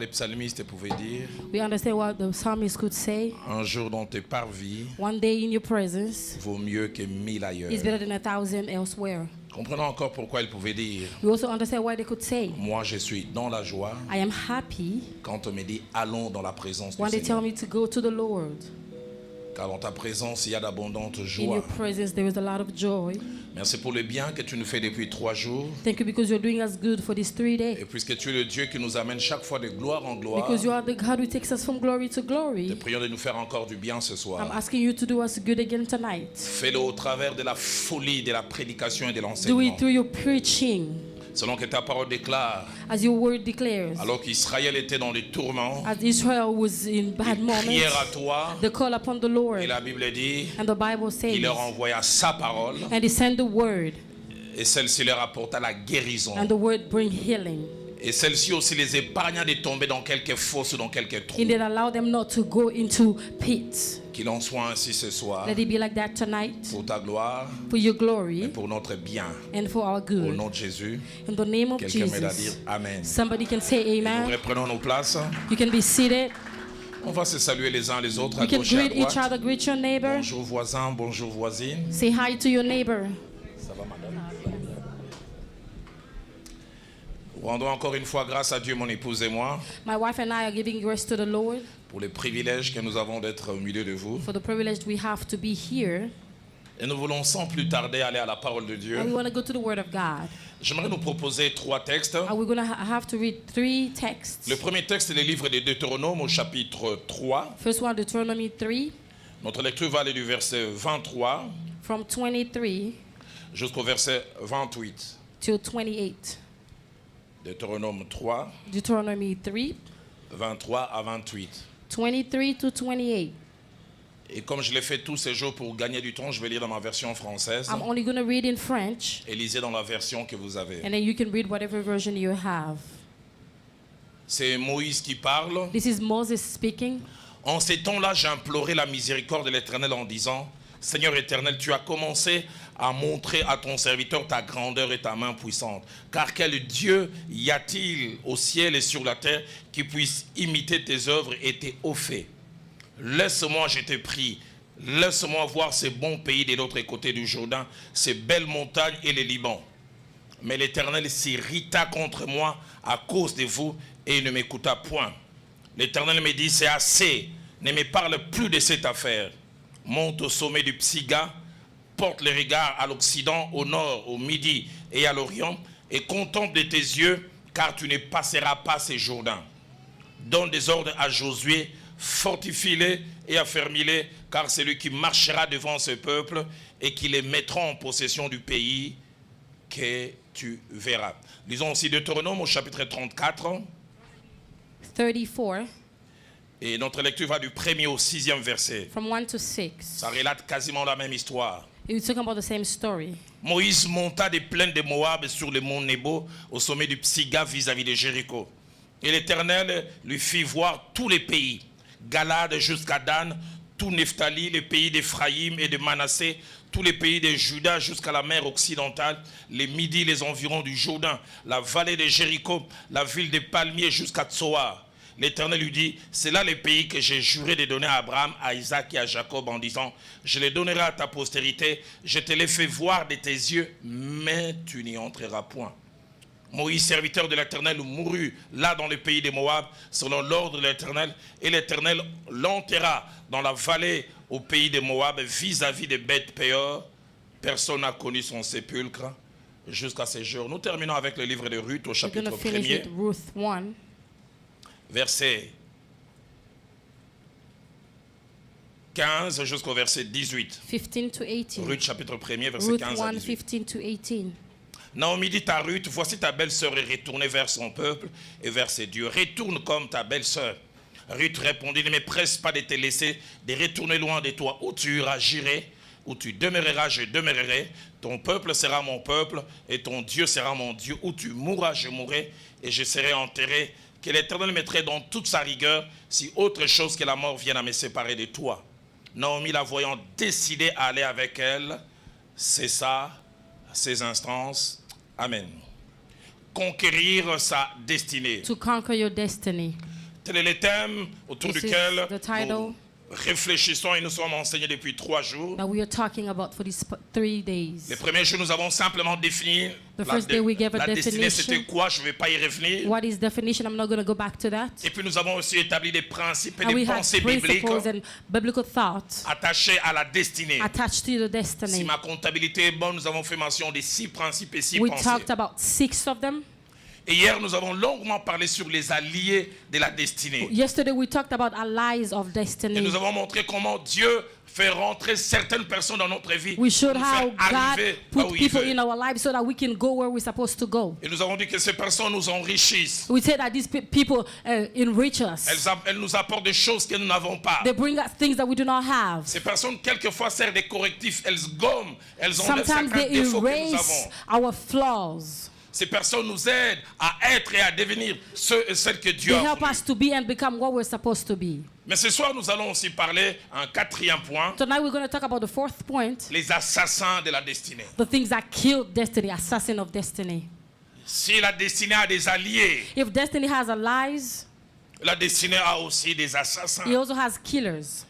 les psalmistes pouvaient dire. We understand what the psalmist could say. Un jour dans tes parvis One day in your presence vaut mieux que 1000 ailleurs. is better than 1,000 elsewhere. Comprenons encore pourquoi ils pouvaient dire. We also understand why they could say, Moi, je suis dans la joie I am happy quand on me dit allons dans la présence du when they tell Seigneur. me to go to the Lord. Car dans ta présence, il y a d'abondantes In joies. your presence there is a lot of joy. Merci pour le bien que tu nous fais depuis 3 jours. Thank you because you're doing us good for these 3 days. Et puisque tu es le Dieu qui nous amène chaque fois de gloire en gloire, Because you are the God who takes us from glory to te glory. prions de nous faire encore du bien ce I'm soir. asking you to do us good again tonight. Fais-le au travers de la folie, de la prédication et de Do l'enseignement. it through your preaching, Selon que ta parole déclare, as your word declares. alors qu'Israël était dans les tourments, As Israel was in bad moments, prièrent à toi, they call upon the Lord. et la Bible dit, And the Bible says, il leur envoya sa parole, and he sent the word, et celle-ci leur apporta la guérison. and the word bring healing. Et celle-ci aussi les épargna de tomber dans quelques fosses ou dans quelques trous. He did allow them not to go into pits. Qu'il en soit ainsi ce soir, Let it be like that tonight, pour ta gloire for your et glory pour notre bien. and for our Au good. nom de Jésus, In the name of quelqu'un m'aide à dire Jesus. Amen. Somebody can say Nous amen. reprenons nos places. You can be seated. On va se saluer les uns les autres à You can gauche et à greet each droite. other, greet your neighbor. Bonjour voisin, bonjour voisine. Say hi to your neighbor. Ça va madame? Rendons encore une fois grâce à Dieu, mon épouse et moi, My wife and I are giving grace to the Lord pour les privilèges que nous avons d'être au milieu de vous. for the privilege we have to be here. Et nous voulons sans plus tarder aller à la parole de Dieu. And we want to go to the Word of God. J'aimerais nous proposer 3 textes. And we're going to have to read 3 texts. Le premier texte est le livre de Deutéronome au chapitre 3. First one, Deuteronomy 3, Notre lecture va aller du verset 23 from 23 jusqu'au verset 28. till 28. Deutéronome 3, Deuteronomy 3, 23 à 28. 23 to 28. Et comme je l'ai fait tous ces jours pour gagner du temps, je vais lire dans ma version française. I'm only going to read in French, Et lisez dans la version que vous avez. and then you can read whatever version you have. C'est Moïse qui parle. This is Moses speaking. En ces temps-là, j'ai imploré la miséricorde de l'Éternel en disant, Seigneur éternel, tu as commencé à montrer à ton serviteur ta grandeur et ta main puissante. Car quel Dieu y a-t-il au ciel et sur la terre qui puisse imiter tes œuvres et tes hauts faits? Laisse-moi, je te prie, laisse-moi voir ces bons pays de l'autre côté du Jourdain, ces belles montagnes et les Liban. Mais l'Éternel s'irrita contre moi à cause de vous et il ne m'écouta point. L'Éternel me dit, c'est assez, ne me parle plus de cette affaire. Monte au sommet du Psiga, porte les regards à l'Occident, au Nord, au Midi et à l'Orient, et contemple de tes yeux, car tu ne passeras pas ces Jourdains. Donne des ordres à Josué, fortifie-les et affermis-les, car c'est lui qui marchera devant ce peuple et qui les mettra en possession du pays que tu verras. Lisons aussi Deutéronome au chapitre 34. 34, Et notre lecture va du 1er au 6e verset. from 1 to 6. Ça relate quasiment la même histoire. It's talking about the same story. Moïse monta des plaines de Moab sur le mont Nebo, au sommet du Psiga vis-à-vis de Jéricho. Et l'Éternel lui fit voir tous les pays, Galade jusqu'à Dan, tout Nephtali, les pays d'Éphraïm et de Manassé, tous les pays de Juda jusqu'à la mer occidentale, les Midi, les environs du Jourdain, la vallée de Jéricho, la ville des palmiers jusqu'à Tsoar. L'Éternel lui dit, c'est là les pays que j'ai juré de donner à Abraham, à Isaac et à Jacob en disant, je les donnerai à ta postérité, je te les fais voir de tes yeux, mais tu n'y entreras point. Moïse, serviteur de l'Éternel, mourut là dans le pays de Moab, selon l'ordre de l'Éternel, et l'Éternel l'enterra dans la vallée au pays de Moab, vis-à-vis de Beth-Péor. Personne n'a connu son sépulcre jusqu'à ces jours. Nous terminons avec le livre de Ruth au We're chapitre going to finish 1er, with Ruth 1, verset 15 jusqu'au verset 18. 15 to 18. Ruth chapitre 1er, verset Ruth 15 à 1, 18. 15 to 18. Naomi dit à Ruth, voici ta belle-sœur est retournée vers son peuple et vers ses dieux. Retourne comme ta belle-sœur. Ruth répondit, ne me presse pas de te laisser, de retourner loin de toi. Où tu iras, j'irai. Où tu demeureras, je demeurerai. Ton peuple sera mon peuple et ton Dieu sera mon Dieu. Où tu mourras, je mourrai et je serai enterré. Que l'Éternel mettrait dans toute sa rigueur si autre chose que la mort vienne à me séparer de toi. Naomi, la voyant décidée à aller avec elle, cessa ses instances. Amen. Conquérir sa destinée. To conquer your destiny. Tel est le thème autour This is duquel the title. nous réfléchissons et nous sommes enseignés depuis 3 jours. that we are talking about for these 3 days. Les premiers jours, nous avons simplement défini The first day we gave a la destinée, definition. c'était quoi? Je ne vais pas y revenir. What is definition? I'm not going to go back to that. Et puis nous avons aussi établi des principes et And des we had pensées bibliques principles and biblical thoughts attachés à la destinée. attached to the Si destiny. ma comptabilité est bonne, nous avons fait mention des 6 principes et 6 We pensées. talked about 6 of them. Et hier, nous avons longuement parlé sur les alliés de la destinée. Yesterday we talked about allies of Et destiny. nous avons montré comment Dieu fait rentrer certaines personnes dans notre vie We showed pour nous how faire God arriver là put où il people veut. in our lives so that we can go where we're supposed to go. Et nous avons dit que ces personnes nous enrichissent. We say that these people enrich us. Elles nous apportent des choses que nous n'avons pas. They bring us things that we do not have. Ces personnes, quelquefois, servent des correctifs. Elles gomment, elles enlèvent Sometimes certains they défauts que nous erase avons. our flaws. Ces personnes nous aident à être et à devenir ceux et celles que Dieu They a help voulu. us to be and become what we're supposed to be. Mais ce soir, nous allons aussi parler, un 4e point, Tonight we're going to talk about the 4th point, les assassins de la destinée. the things that killed destiny, assassin of destiny. Si la destinée a des alliés, If destiny has allies, la destinée a aussi des assassins. it also has killers.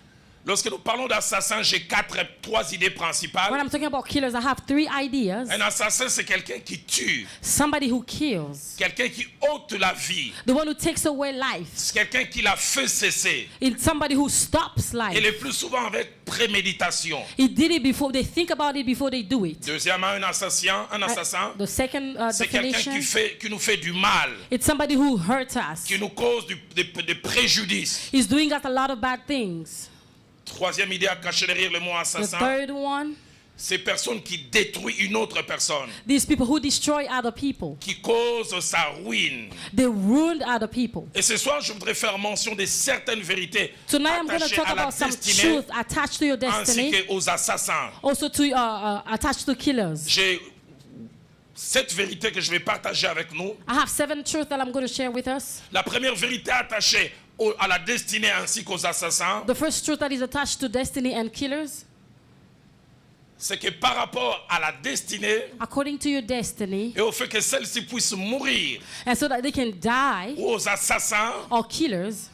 Lorsque nous parlons d'assassins, j'ai 3 idées When principales. I'm talking about killers, I have 3 ideas. Un assassin, c'est quelqu'un qui tue, Somebody who kills, quelqu'un qui ôte la vie, the one who takes away life. c'est quelqu'un qui la fait cesser. It's somebody who stops Et life. le plus souvent avec préméditation. He did it before, they think about it before they do it. Deuxièmement, un assassin, The second c'est quelqu'un definition, qui nous fait du mal, it's somebody who hurts us. qui nous cause des préjudices. He's doing us a lot of bad things. Troisième idée à cacher derrière le mot The assassin, third one, c'est personne qui détruit une autre personne, these people who destroy other people. qui cause sa ruine. They ruined other people. Et ce soir, je voudrais faire mention de certaines vérités Tonight I'm going to attachées talk à la about some destinée truth attached to your ainsi destiny, qu'aux assassins. also to attached to killers. J'ai 7 vérités que je vais partager avec nous. I have 7 truths that I'm going to share with us. La première vérité attachée à la destinée ainsi qu'aux assassins, The first truth that is attached to destiny and killers, c'est que par rapport à la destinée according to your destiny, et au fait que celle-ci puisse mourir, and so that they can die, ou aux assassins, or killers,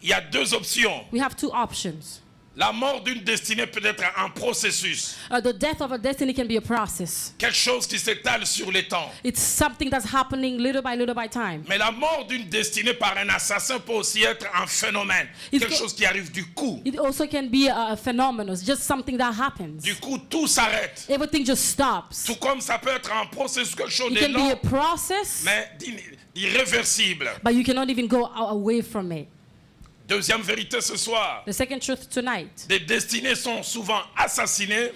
il y a 2 options. we have 2 options. La mort d'une destinée peut être un processus, The death of a destiny can be a process. quelque chose qui s'étale sur le temps. It's something that's happening little by time. Mais la mort d'une destinée par un assassin peut aussi être un phénomène, It's quelque go- chose qui arrive du coup. It also can be a phenomenon. It's just something that happens. Du coup, tout s'arrête. Everything just stops. Tout comme ça peut être un processus, quelque chose It de can be a lent, process, mais d'irréversible. but you cannot even go away from it. Deuxième vérité ce soir, The second truth tonight, des destinées sont souvent assassinées,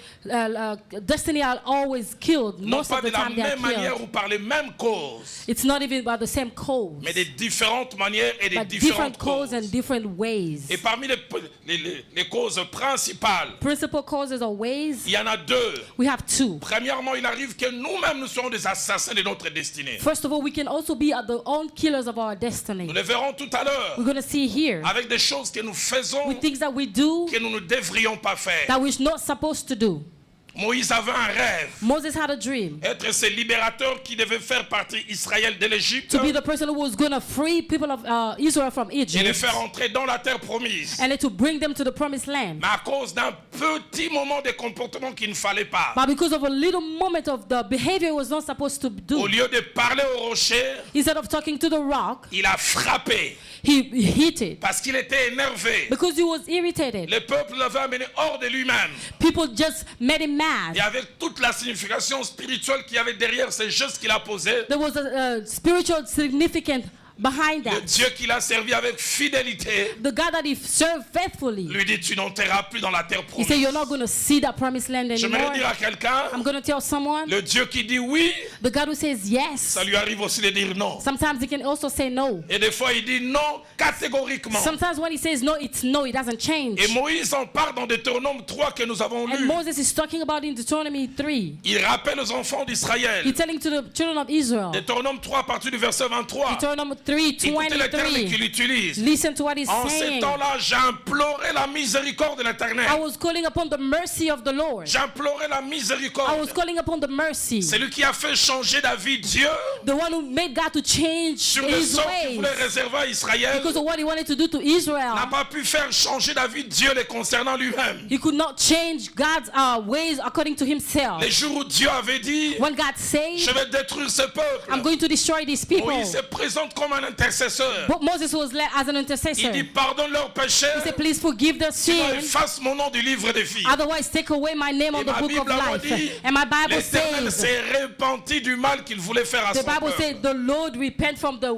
destiny are always killed. non Most pas of de the la time they are même manière killed. ou par les mêmes causes, It's not even about the same cause, mais de différentes manières et de but différentes different causes and causes. different ways. Et parmi les causes principales, Principal causes or ways, il y en a 2. we have 2. Premièrement, il arrive que nous-mêmes nous soyons des assassins de notre destinée. First of all, we can also be the own killers of our destiny. Nous le verrons tout à l'heure We're going to see here avec des choses que nous faisons with things that we do que nous ne devrions pas faire. that we're not supposed to do. Moïse avait un rêve, Moses had a dream être ce libérateur qui devait faire partir Israël de l'Égypte to be the person who was going to free people of Israel from et les Egypt faire entrer dans la terre promise. and then to bring them to the promised land. Mais à cause d'un petit moment de comportement qu'il ne fallait pas, But because of a little moment of the behavior he was not supposed to au do, lieu de parler au rocher, instead of talking to the rock, il a frappé he hit it parce qu'il était énervé. because he was irritated. Le peuple l'avait amené hors de lui-même. People just made him mad. Et avec toute la signification spirituelle qu'il y avait derrière ces gestes qu'il a posés, There was a spiritual significance behind le that. Dieu qu'il a servi avec fidélité The God that he served faithfully, lui dit: tu n'entreras plus dans la terre he promise. said, you're not going to see that promised land J'aimerais anymore. dire à quelqu'un, I'm going to tell someone, le Dieu qui dit oui, the God who says yes, ça lui arrive aussi de dire non. sometimes he can also say no. Et des fois, il dit non catégoriquement. Sometimes when he says no, it's no, it doesn't change. Et Moïse en parle dans Deutéronome 3 que nous avons And lu. Moses is talking about in Deuteronomy 3. Il rappelle aux enfants d'Israël. He's telling to the children of Israel, Deutéronome 3 à partir du verset 23. Deuteronomy Écoutez les termes 23:23. qu'il utilise. Listen to what he's En ces saying. temps-là, j'implorais la miséricorde de l'Éternel. I was calling upon the mercy of the Lord. J'implorais la I was miséricorde. calling upon the mercy. C'est lui qui a fait changer David, Dieu, The one who made God to change sur le his sort qu'il ways. voulait réserver à Israël. Because of what he wanted to do to Israel. N'a pas pu faire changer David, Dieu, les concernant lui-même. He could not change God's ways according to himself. Les jours où Dieu avait dit, When God said, je vais détruire ce I'm peuple, going to destroy these people. Moïse se présente comme un intercesseur. But Moses was led as an Il intercessor. dit, pardonne leurs péchés, He said, please forgive their sinon sin. efface mon nom du livre des vies. Otherwise, take away my name Et on the ma book of Bible a life. dit, And my Bible l'Éternel says, s'est repenti du mal qu'il voulait faire à the son Bible peuple. said, the Lord repent from the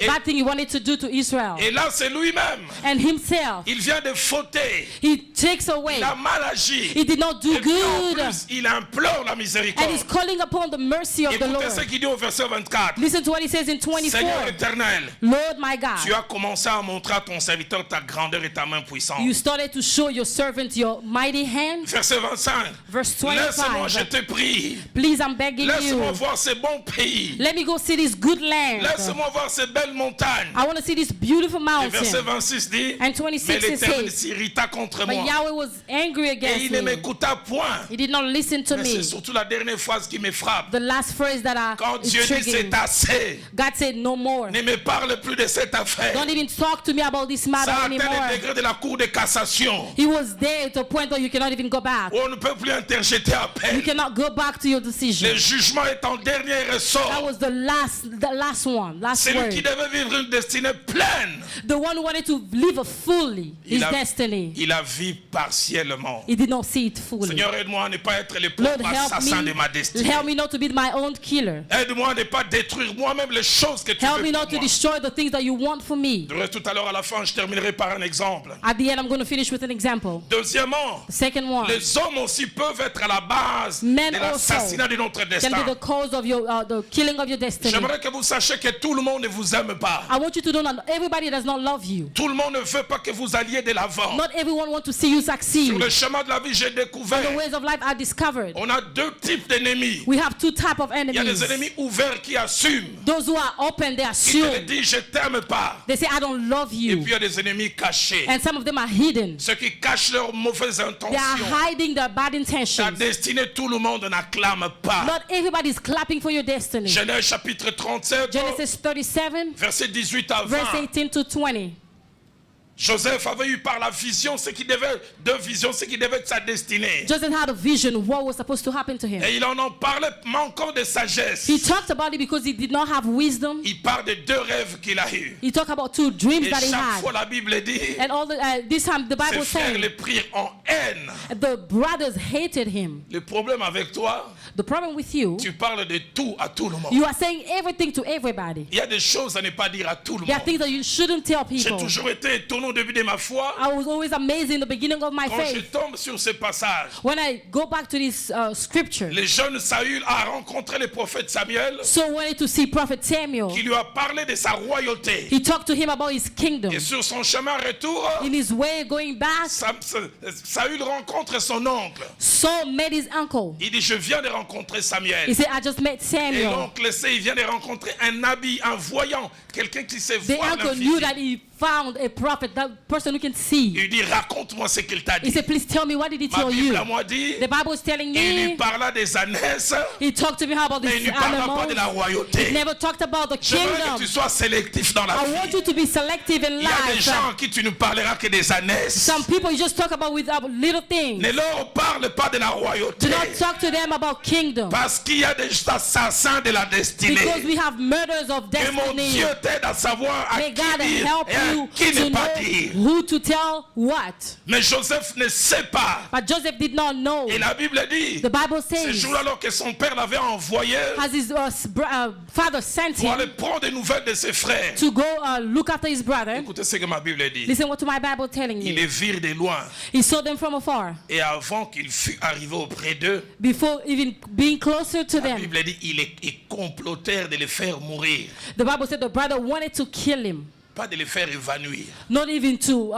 bad thing he wanted to do to Israel. Et là, c'est lui-même. And himself, Il vient de fauter. he takes away. Il a mal agi. He did not do Et puis en good. plus, il implore la And miséricorde. he's calling upon the mercy of the Écoutez Lord. ce qu'il dit au verset 24. Listen to what he says in 24. Seigneur éternel, Lord my tu God, as commencé à montrer à ton serviteur ta grandeur et ta main puissante. you started to show your servant your mighty hand. Verset 25. Verse Laisse-moi, je 25. te prie. Please, I'm begging Laisse-moi you. voir ces bons pays. Let me go see this good land. Laisse-moi voir ces belles montagnes. I want to see this beautiful Et verset mountain. 26 dit, And mais 26 it l'Éternel says, s'irrita contre but moi. Yahweh was angry Et against il ne me. m'écouta point. He did not listen to Mais c'est me. surtout la dernière phrase qui me frappe. The last phrase that Quand is Dieu dit triggering. c'est assez, God said no more. ne me parle plus de cette affaire. Don't even talk to me about this matter Ça atteint anymore. le degré de la cour de cassation. He was there to a point where you cannot even go back. Où on ne peut plus interjeter You appel. cannot go back to your Le decision. jugement est en dernier That ressort. was the last one, last C'est lui qui word. devait vivre une destinée pleine. The one who wanted to live fully his destiny. Il a vu partiellement. He did not see it fully. Seigneur, aide-moi à ne pas être le Lord, propre assassin de ma destinée. help me not to be my own killer. Aide-moi à ne pas détruire moi-même les choses que tu Help veux me pour not to moi. destroy the things that you want for me. Tout à l'heure, à la fin, je terminerai par un exemple. At the end, I'm going to finish with an example. Deuxièmement, The second one les hommes aussi peuvent être à la base Men de l'assassinat de notre can be destin. the cause of your the killing of your destiny. J'aimerais que vous sachiez que tout le monde ne vous aime pas. I want you to know that everybody does not love you. Tout le monde ne veut pas que vous alliez de l'avant. Not everyone wants to see you succeed. Sur le chemin de la vie, j'ai découvert, The ways of life are discovered. on a deux types d'ennemis. We have two types of Il y a des enemies. ennemis ouverts qui assument. Those who are open, they Qui te assume. disent, je t'aime pas. They say, I don't love Et you. puis il y a des ennemis cachés. And some of them are hidden. Ceux qui cachent leurs mauvaises They are intentions. hiding their bad Ta intentions. destinée, tout le monde n'acclame pas. Not everybody is clapping for your destiny. Genèse chapitre 37, Genesis 37, verset 18 à verse 20. 18 to 20. Joseph avait eu par la vision ce qui devait, deux visions, ce qui devait être sa destinée. Joseph had a vision of what was supposed to happen to him. Et il en parlait manquant de sagesse. He talked about it because he did not have wisdom. Il parle de deux rêves qu'il a eus. He talked about two dreams Et that he chaque fois had. la Bible dit, And all this time the ses Bible frères said les prirent en haine. the brothers hated him. Le problème avec toi, The problem with you, tu parles de tout à tout le monde. you are saying everything to everybody. Il y a des choses à ne pas dire à tout le There are monde. things that you shouldn't tell J'ai people. toujours été étonné au début de ma foi I was always amazed in the beginning of my quand je faith. tombe sur ce passage. When I go back to this scripture, Le jeune Saül a rencontré le prophète Samuel Saul wanted to see Prophet Samuel. qui lui a parlé de sa royauté. He talked to him about his kingdom. Et sur son chemin retour, In his way going back, Saül rencontre son oncle. Saul met his uncle. Il dit, je viens de rencontrer Samuel. He said, I just met Et Samuel. l'oncle sait, il vient de rencontrer un habit, un voyant, quelqu'un qui sait The voir uncle la knew vie. that he found a prophet, that person who can see. Il dit, raconte-moi ce qu'il t'a He dit. said, please tell me, what did he Ma tell Bible you? à moi dit, The Bible is telling il lui me. parla des ânesses, He talked to me about mais il these ne lui parla pas de la animals. royauté. He never talked about the J'aimerais que kingdom. tu sois sélectif dans la I want vie. you to be selective in Il y a des life. gens à qui tu ne parleras que des ânesses. Some people you just talk about with little things. Ne leur parle pas de la Do royauté. not talk to them about kingdom. Parce qu'il y a des assassins de la destinée. Because we have murders of Que mon destiny. Dieu t'aide à savoir à May qui God dire help et à you qui to ne pas know dire. who to tell what. Mais Joseph ne sait pas. But Joseph did not know. Et la Bible dit, The Bible ce says, jour-là, alors que son père l'avait envoyé as his father sent pour aller him prendre des nouvelles de ses frères. to go look after his brother, Écoutez ce que ma Bible dit. listen what to my Bible telling Il me. les vire de loin. He saw them from afar. Et avant qu'il fût arrivé auprès d'eux, Before even being closer to la them, Bible dit, ils complotèrent de les faire mourir. the Bible said the brother wanted to kill him, Pas de les faire évanouir. not even to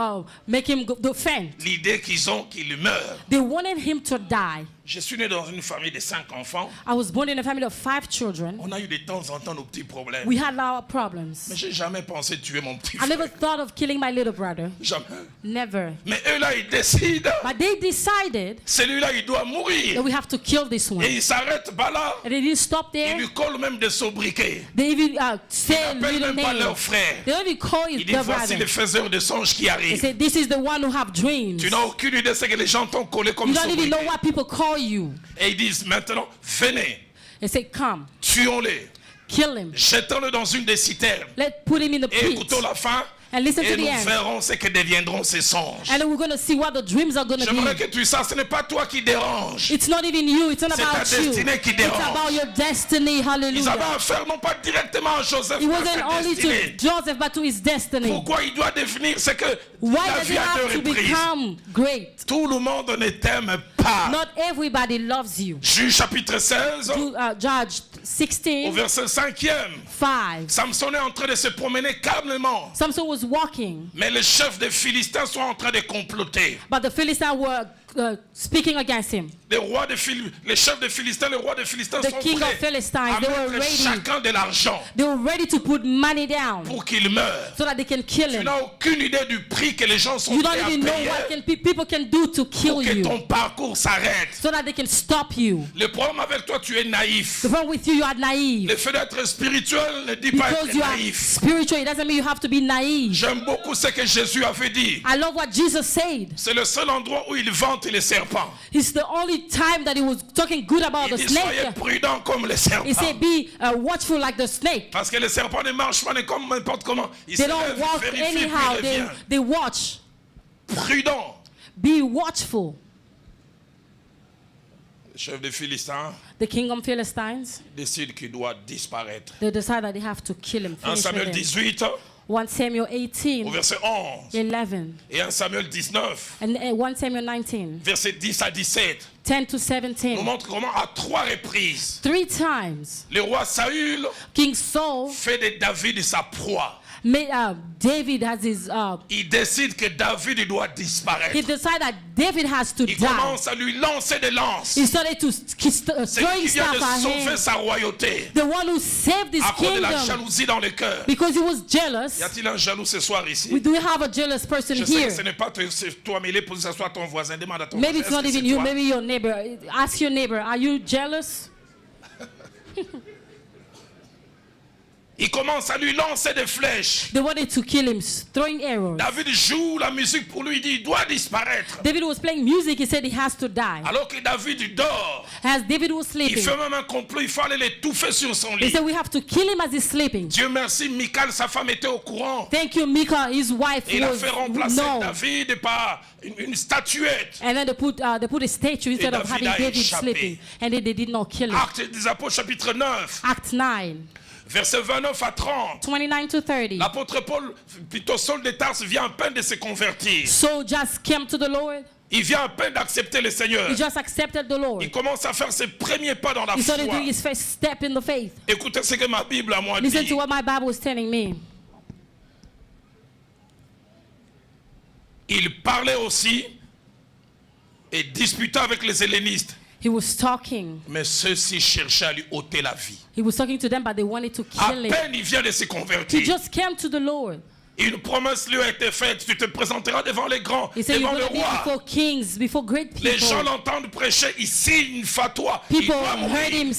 make him faint. L'idée qu'ils ont qu'il meurt. They wanted him to die. Je suis né dans une famille de 5 enfants. I was born in a family of 5 children. On a eu de temps en temps nos petits problèmes. We had our problems. Mais j'ai jamais pensé tuer mon petit I frère. never thought of killing my little brother. Jamais. Never. Mais eux là, ils décident. But they decided Celui-là, il doit mourir. that we have to kill this one. Et ils s'arrêtent pas là. And they didn't stop Ils there. lui collent même des sobriquets. They even say Ils n'appellent little même pas names. leur frère. They don't even call you Ils disent their voici brother. les faiseurs de songes qui They arrivent. say this is the one who have dreams. Tu n'as aucune idée de ce que les gens t'ont collé comme You don't even know sobriquet. what people call you. Et ils disent maintenant, venez, They say come, tuons-les, kill him. jetons-le dans une des citernes. Let's put him in the Et pit. écoutons la fin. And listen Et to the nous end. verrons ce que deviendront ces songes. And then we're going to see what the dreams are going to J'aimerais be. que tu saches, ce n'est pas toi qui dérange. It's not even you. It's not C'est ta about you. destinée qui It's dérange. about your destiny. Ils Hallelujah. avaient affaire non pas directement à Joseph, It mais à wasn't sa only destinée. to Joseph, but to his destiny. Pourquoi il doit devenir ce que Why la does he vie a have deux to reprises. become great? Tout le monde ne t'aime pas. Not everybody loves you. Juge chapitre 16, Judge au 16, verset 5e. 5. Samson est en train de se promener calmement. Samson was walking, Mais les chefs des Philistins sont en train de comploter. but the Philistines were speaking against him. Les chefs des Philistins, le roi des Philistins The sont king of prêts Philistines, à they were mettre ready. chacun de l'argent They were ready to put money down pour qu'il meure. so that they can kill Tu him. n'as aucune idée du prix que les gens sont You prêts don't à even know payer what people can do to kill pour que you ton parcours s'arrête. so that they can stop you. Le problème avec toi, tu es naïf. The problem with you, you are naive. Le fait d'être spirituel ne dit pas Because être you are naïf. spiritual, it doesn't mean you have to be naive. J'aime beaucoup ce que Jésus avait dit. I love what Jesus said. C'est le seul endroit où il vante les serpents. It's the only time that he was talking good about Il the dit soyez snake. prudents comme les serpents. He said, be watchful like the snake. Parce que les serpents ne marchent pas comme n'importe comment. Ils se They don't lèvent, walk vérifient, puis anyhow. ils reviennent. They watch. Prudents. Be watchful. Le chef des Philistins The kingdom Philistines, décide qu'il doit disparaître. they decide that they have to kill him. 1 Finish Samuel with him. 18 1 Samuel au 18, verset 11 11, et 1 Samuel 19 and 1 Samuel 19, verset 10 à 17 10 to nous 17. montre comment à 3 reprises 3 times, le roi Saül King Saul fait de David sa proie. made David has his. Il décide que David doit disparaître. He decided that David has to Il die. commence à lui lancer des lances. He started to C'est throwing lui qui vient stuff de at sauver him. sa royauté The one who saved his à cause de la kingdom jalousie dans le cœur. because he was jealous. Y a-t-il un jaloux ce soir ici? Do we have a jealous person Je sais here? que ce n'est pas toi, mais il est pour que ce soit ton voisin. Demande à ton Maybe voisin. it's not Est-ce que even c'est you, toi? maybe your neighbor. Ask your neighbor, are you jealous? Il commence à lui lancer des flèches. They wanted to kill him, throwing arrows. David joue la musique pour lui, il dit il doit disparaître. David was playing music, he said he has to die. Alors que David dort, As David was il sleeping, fait même un complot, il faut aller l'étouffer sur son he lit. said we have to kill him as he's sleeping. Dieu merci, Michal, sa femme était au courant. Thank you, Micah, his wife Et il a was fait remplacer no. David par une statuette. And then they put a statue instead of David having a David échappé. sleeping. And then they did not kill him. Actes des Apôtres chapitre 9, Act 9, versets 29 à 30. 29 to 30. L'apôtre Paul, plutôt Saul de Tarse, vient à peine de se convertir. Saul just came to the Lord. Il vient à peine d'accepter le Seigneur. He just accepted the Lord. Il commence à faire ses premiers pas dans la He started foi. doing his first step in the faith. Écoutez ce que ma Bible à moi Listen dit. to what my Bible is telling me. Il parlait aussi et disputait avec les hellénistes. He was talking. Mais ceux-ci cherchaient à lui ôter la vie. He was talking to them, but they wanted to À kill him. peine il vient de se He convertir. just came to the Lord. Une promesse lui a été faite. Tu te présenteras devant les grands, He said, devant you're le going to be roi. before kings, before great Les gens people. l'entendent prêcher. Il signe une fatwa. Il People doit heard mourir. him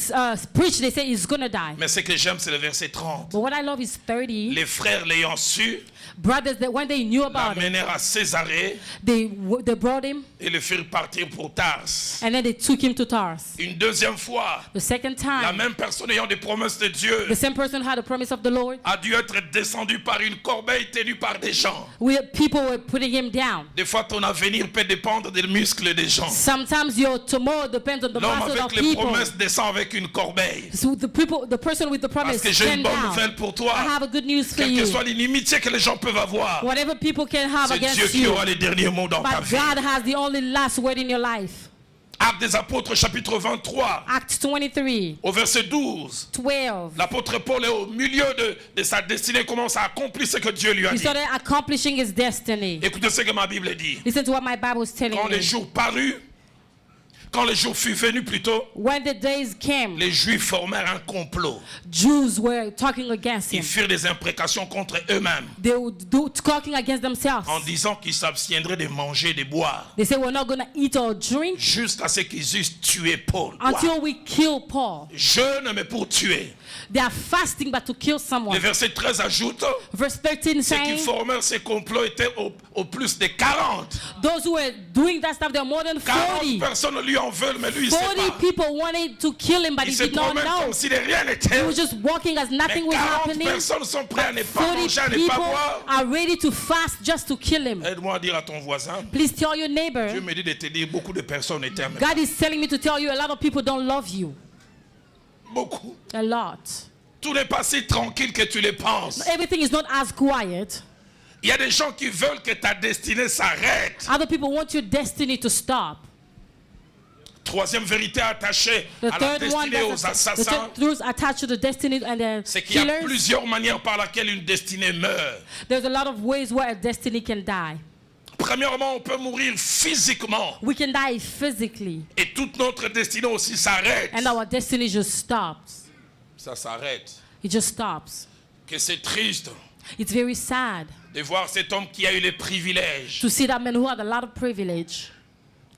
preach. They say he's going to die. Mais ce que j'aime, c'est le verset 30. But what I love is 30. Les frères l'ayant su, Brothers, that when they knew about it, l'amenèrent à Césarée they brought him et le firent partir pour Tarse. and then they took him to Tars. Une deuxième fois, The second la time, même personne ayant des promesses de Dieu the same person had a promise of the Lord. a dû être descendu par une corbeille tenue par des gens. People were putting him down. Des fois, ton avenir peut dépendre des muscles des gens. Sometimes your tomorrow depends on the L'homme muscle of avec les people. promesses descend avec une corbeille. So the person with the promise, Parce que j'ai une stand bonne down. nouvelle pour toi. I have a good news for Quelle que you. soit l'inimitié que les gens peuvent avoir, Whatever people can have c'est Dieu against qui you, aura les derniers mots dans ta but vie. God has the only last word in your life. Actes des Apôtres, chapitre 23, Acts 23, au verset 12. 12. L'apôtre Paul est au milieu de sa destinée, commence à accomplir ce que Dieu lui a He dit. started accomplishing his destiny. Écoutez ce que ma Bible dit. Listen to what my Bible is telling Quand me. les jours parus, Quand le jour fut venu plutôt, when the days came, les Juifs formèrent un complot. Jews were talking against Ils him. firent des imprécations contre eux-mêmes They were talking against themselves. en disant qu'ils s'abstiendraient de manger et de boire They said, we're not going to eat or drink jusqu'à ce qu'ils eussent tué Paul. until we kill Paul. Jeûne mais pour tuer. They are fasting but to kill Le someone. verset 13 ajoute, Verse 13 ceux qui saying, formèrent ces complots étaient au plus de 40. those who were doing that stuff, there are more than 40 40. personnes lui en veulent, mais lui, il ne sait 40 pas. people wanted to kill him, but Il he se did not promène know. comme si de rien n'était. He was just walking as Mais nothing was 40 happening. personnes sont prêtes à ne pas 40 manger, à ne pas people boire. are ready to fast just to kill him. Aide-moi à dire à ton voisin, Please tell your Dieu neighbor, me dit de te dire beaucoup de personnes ne t'aiment. God is telling me to tell you a lot of people don't love you. Beaucoup. A lot. Tout n'est pas si tranquille que tu le penses. Everything is not as quiet. Il y a des gens qui veulent que ta destinée s'arrête. Other people want your destiny to stop. Troisième vérité attachée The à la third one, destinée aux the assassins, third truth attached to the destiny and the c'est qu'il y a killers. plusieurs manières par lesquelles une destinée meurt. There's a lot of ways where a destiny can die. Premièrement, on peut mourir physiquement We can die physically, et toute notre destinée aussi s'arrête. and our destiny just stops. Ça s'arrête. It just stops. Que c'est triste It's very sad de voir cet homme qui a eu le privilège to see that man who had a lot of privilege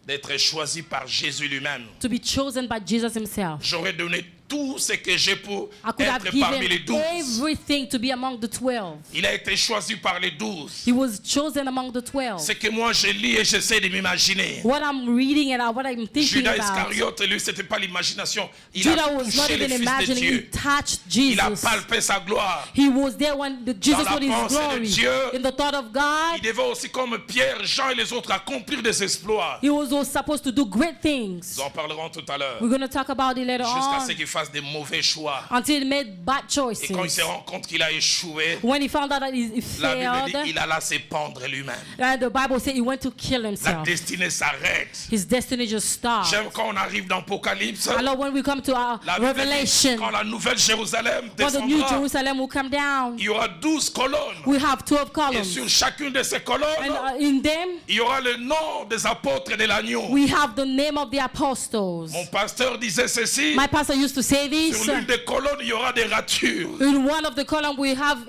d'être choisi par Jésus lui-même. to be chosen by Jesus himself. J'aurais donné tout ce que j'ai pour I could have être parmi les given 12. everything to be among the 12. Il a été choisi par les 12. He was chosen among the 12. Ce que moi je lis et j'essaie de m'imaginer. What I'm reading and what I'm thinking Judas about. Iscariote, lui, c'était pas l'imagination. Il Judah a was not touché le even Fils de imagining. He Dieu. touched Il a Jesus. palpé sa gloire. He was there when Jesus Dans la was his pensée de glory. Dieu, In the thought of Il God, devait aussi, comme Pierre, Jean et les autres, accomplir des exploits. he was also supposed to do great things. Nous en parlerons tout à l'heure. We're going to talk about it later Jusqu'à on. ce qu'il fasse des mauvais choix. Until he made bad Et quand il choices. se rend compte qu'il a échoué, When he found out that he la Bible dit failed, qu'il alla se pendre lui-même. and the Bible said he went to kill La himself. destinée s'arrête. His destiny just stopped. J'aime quand on arrive dans l'Apocalypse. I love when we come to our La Bible dit, Revelation, quand la nouvelle Jérusalem when the New descendra, Jerusalem will come down, il y aura 12 colonnes. we have 12 Et columns. sur chacune de ces And colonnes, in them, il y aura le nom des apôtres de l'agneau. we have the name of the apostles. Mon pasteur disait ceci. My pastor used to say this. Sur l'une des colonnes, il y aura des ratures. In one of the columns, we have,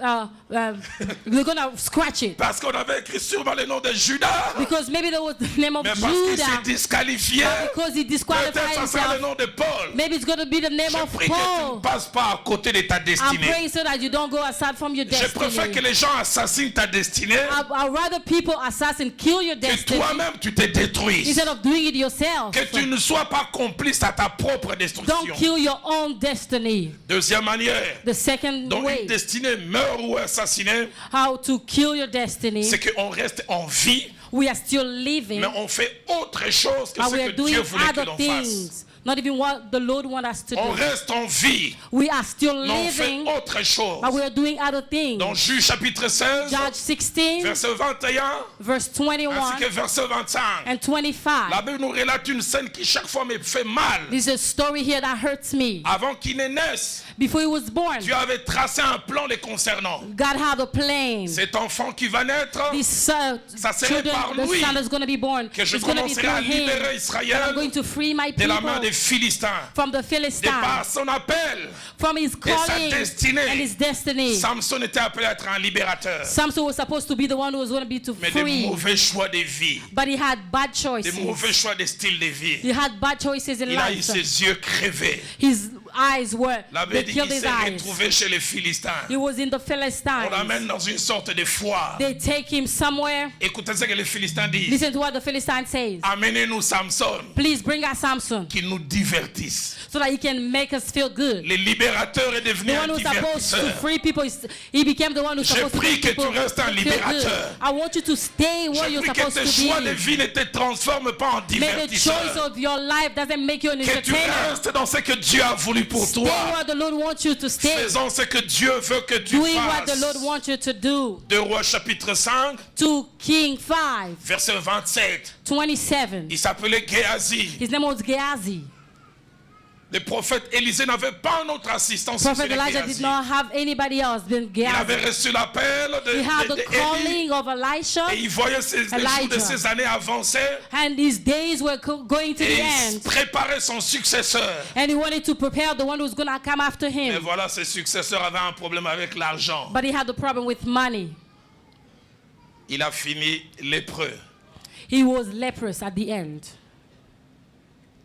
we're going to scratch it. Parce qu'on avait écrit sûrement le nom de Judas. Because maybe there was the name of Mais parce qu'il Judah. s'est disqualifié. Because he disqualified Peut-être ça sera le himself. nom de Paul. Maybe it's going to be the name Je of prie que tu ne Paul. passes pas à côté de ta I'm destinée. praying so that you don't go aside from your Je préfère que destiny. les gens assassinent ta destinée I'd rather people assassin, kill your que destiny toi-même tu te détruises. instead of doing it yourself. Que tu ne sois pas complice à ta propre Don't destruction. kill your own destiny. Deuxième manière The second dont way une destinée meurt ou est assassinée, how to kill your destiny, c'est qu'on reste en vie, we are still living, mais on fait autre chose que but ce we are que doing Dieu voulait que other l'on fasse. things. Not even what the Lord wants us to On do. reste en vie, We are still mais on fait living, autre chose. but we are doing other things. Dans Juge chapitre 16, Judge 16, verset 21, verse ainsi 21 que verset 25. and 25. La Bible nous relate une scène qui chaque fois me fait mal. This is a story here that hurts me. Avant qu'il ne naisse, Before he was born, Dieu avait tracé un plan les concernant. God had a plan. Cet enfant qui va naître, This ça serait children, par the lui son is going to be born. que je It's going to be commencerai à through him. libérer And Israël I'm going to free my de la main people des Philistins. from the De par Philistines, son appel, from his sa calling destinée. and his destiny. Samson était appelé à être un libérateur. Samson was supposed to be the one who was going to be to Mais des free, mauvais choix de vie, but he had bad des choices. mauvais choix de style de vie. He had bad choices in Il a eu life. ses yeux crevés. His eyes were, La they Bible dit killed qu'il his s'est eyes. retrouvé chez les Philistins. He was in the On Philistines. l'amène dans une sorte de foire. They take him somewhere. Écoutez ce que les Philistins disent. Listen to what the Philistine says. Amenez-nous Samson, Please bring us Samson qui nous divertisse. so that he can make us feel good. Le libérateur est devenu The un one who's supposed to divertisseur. free people, he became the one who's Je supposed to prie make que people tu restes un feel good. libérateur. I want you to stay where Je you're prie que supposed tes to choix de be. vie ne te transforment pas en May the choice divertisseur. of your life doesn't make you an Que tu entertainer. restes dans ce que Dieu a voulu pour Stay toi. where the Lord wants you to stay. Faisons ce que Dieu veut que tu Doing what the Lord fasses. wants you to do. 2 Rois chapitre 5, 2 King 5, verset 27. 27. Il s'appelait Géasi. His name was Gehazi. Le prophète Élisée n'avait pas un autre assistant. Prophet Elijah did not have anybody else than Il avait Gehazi. reçu l'appel He had the d'Élie. calling of Elisha, Et il voyait les jours de ses années avancer. and his days were going to Et the il end. préparait son successeur. And he wanted to prepare the one who's going to come after Et him. voilà, ses successeurs avaient un problème avec l'argent. But he had the problem with money. Il a fini lépreux. He was leprous at the end.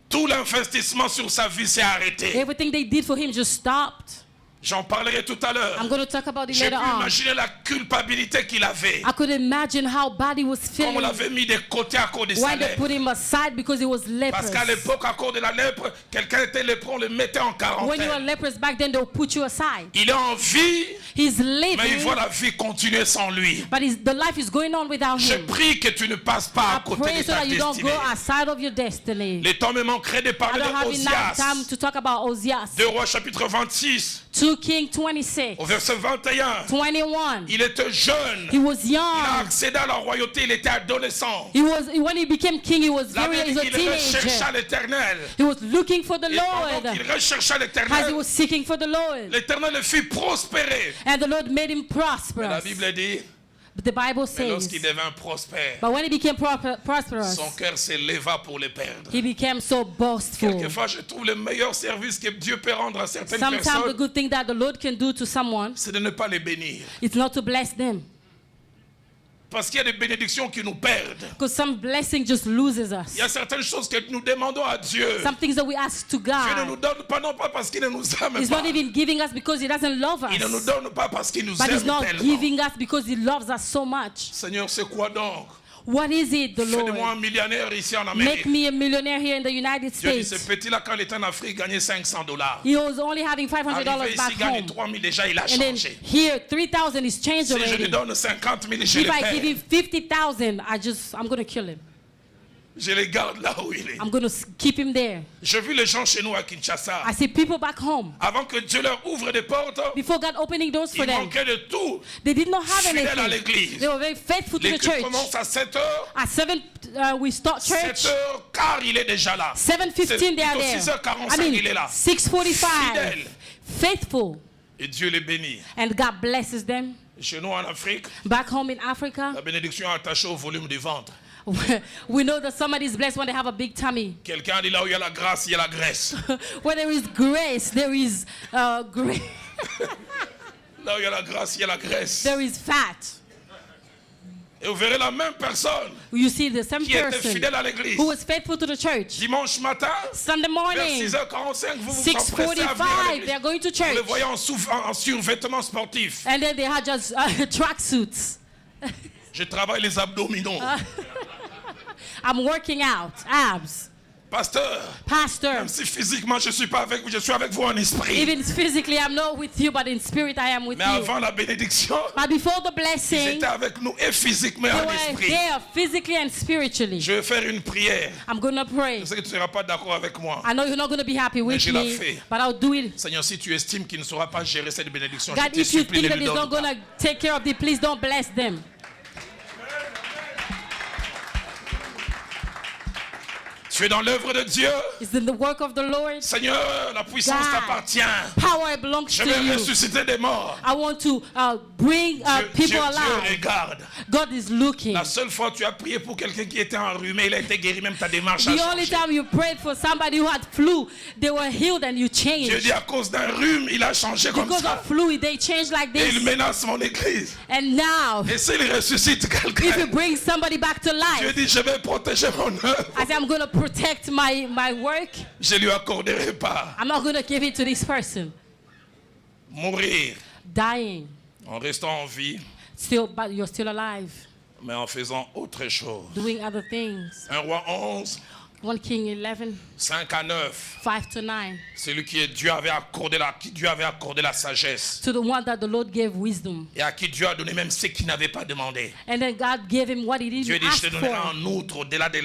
Tout l'investissement sur sa vie s'est arrêté. Everything they did for him just stopped. J'en parlerai tout à l'heure. I'm going to talk about it J'ai pu later on. imaginer la culpabilité qu'il avait. I could imagine how bad he was Comme on feeling l'avait mis de côté à cause de sa when they lèpre. put him aside because he was Parce qu'à leprous. l'époque, à cause de la lèpre, quelqu'un était lépreux, on le mettait en When you were quarantaine. leprous back then, they'll put you aside. Il est en vie, He's mais il living, voit la vie continuer sans lui. but the life is going on without Je him. prie que tu ne passes pas à I côté pray de so ta that you don't destinée. go outside of your destiny. Le temps me manquerait de I parler don't have enough time d'Osias. to talk about Ozias. 2 Rois chapitre 26, 2 Kings 26, au verset 21. 21. Il était jeune. He was Il a young. accédé à la royauté, il était adolescent. When he became king, he was La he Bible was dit a qu'il rechercha teenager. l'Éternel. He was looking for the Et pendant Lord. qu'il rechercha As he l'Éternel, was seeking for the Lord. l'Éternel le fit prospérer. And the Lord made him Mais la prosperous. Bible dit, But the Bible mais says, lorsqu'il devint prospère, but when he became prosperous, son cœur s'éleva pour le perdre. he became so boastful. Quelquefois, je trouve le meilleur service que Dieu peut rendre à certaines Sometimes the personnes, good thing that the Lord can do to someone c'est de ne pas les bénir. is not to bless them. Parce qu'il y a des bénédictions qui nous perdent. Because some blessing just loses us. Il y a certaines choses que nous demandons à Dieu. Some things that we ask to Dieu ne nous God, donne pas, non pas parce qu'il ne nous aime He's pas. not even giving us because He doesn't love Il ne nous us. donne pas parce qu'il nous But He's aime not tellement. giving us because He loves us so much. Seigneur, c'est quoi donc? What is it, the Fais de moi Lord? un millionnaire ici en Make Amérique. me a millionaire here in the United Dieu dit, ce States. petit-là, quand il était en Afrique, gagnait $500. He was only having $500 Arrivé ici, back il gagne home. 3 000 déjà, il a And then changé. here, 3,000 is changed Si je lui already. donne 50 000, je If le I give him perds. 50,000, I'm going to kill him. Je le garde là où il est. I'm going to keep him there. J'ai vu les gens chez nous à Kinshasa. I see people back home. Avant que Dieu leur ouvre des portes, Before God opening doors for ils them, manquaient de tout. they did not have Fidèles à anything. l'église. They were very faithful to the L'église church. commence à 7 heures. At 7, we start church. 7h15, il est déjà là. 7:15, they are there. 6h45, I il est mean, là. 6:45. Fidèle. Faithful. Et Dieu les bénit. And God blesses them. Chez nous en Afrique, Back home in Africa, la bénédiction est attachée au volume du ventre. we know that somebody is blessed when they have a big tummy. Quelqu'un dit là où il y a la grâce, il y a la graisse. Where there is grace, there is grace. Là où il y a la grâce, il y a la graisse. There is fat. Et vous verrez la même personne You see the same qui était person fidèle à l'église. who was faithful to the church. Dimanche matin, Sunday vers morning, 6h45, vous vous empressez à venir à 6:45, l'église. they are going to Vous le church. voyez en survêtement sportif. And then they had just track suits. Je travaille les abdominaux. I'm working out, abs. Pasteur, Pastor, même si physiquement je ne suis pas avec vous, je suis avec vous en esprit. even physically I'm not with you, but in spirit I am with Mais you. avant la bénédiction, But before the ils blessing, étaient avec nous et physiquement et they en were esprit. there physically and spiritually. Je vais faire une prière. I'm going to pray. Je sais que tu ne seras pas d'accord avec moi. I know you're not going to be happy with je la me, fais. but I'll do it. Seigneur, si tu estimes qu'il ne saura pas gérer cette bénédiction, God, je te if you supplie, think ne that lui He's not donne going pas. to take care of it, please don't bless them. Tu es dans l'œuvre de Dieu. It's in the work of the Lord. Seigneur, la puissance God. t'appartient. Power belongs Je to vais you. ressusciter des morts. I want to bring Dieu people alive. regarde. God is looking. La seule fois que tu as prié pour quelqu'un qui était enrhumé, il a été guéri, même ta démarche a The only changé. time you prayed for somebody who had flu, they were healed and you Dieu changed. dit à cause d'un rhume, il a changé comme Because ça. of flu, they changed like Et il this. menace mon église. And now, Et s'il ressuscite if you quelqu'un, bring somebody back to Dieu life, dit je vais protéger mon œuvre. I say I'm going to protect my work. Je lui accorderai pas. I'm not going to give it to this person. Mourir Dying, en restant en vie, still, but you're still alive, mais en faisant autre chose. doing other things. 1 Roi 11, 1 King 11, 5 à 9. 5 to 9. Celui qui Dieu avait accordé la sagesse. To the one that the Lord gave wisdom. Et à qui Dieu a donné même ce qu'il n'avait pas demandé. And then God gave him what he Dieu didn't dit, je ask te donnerai for. en outre, au-delà de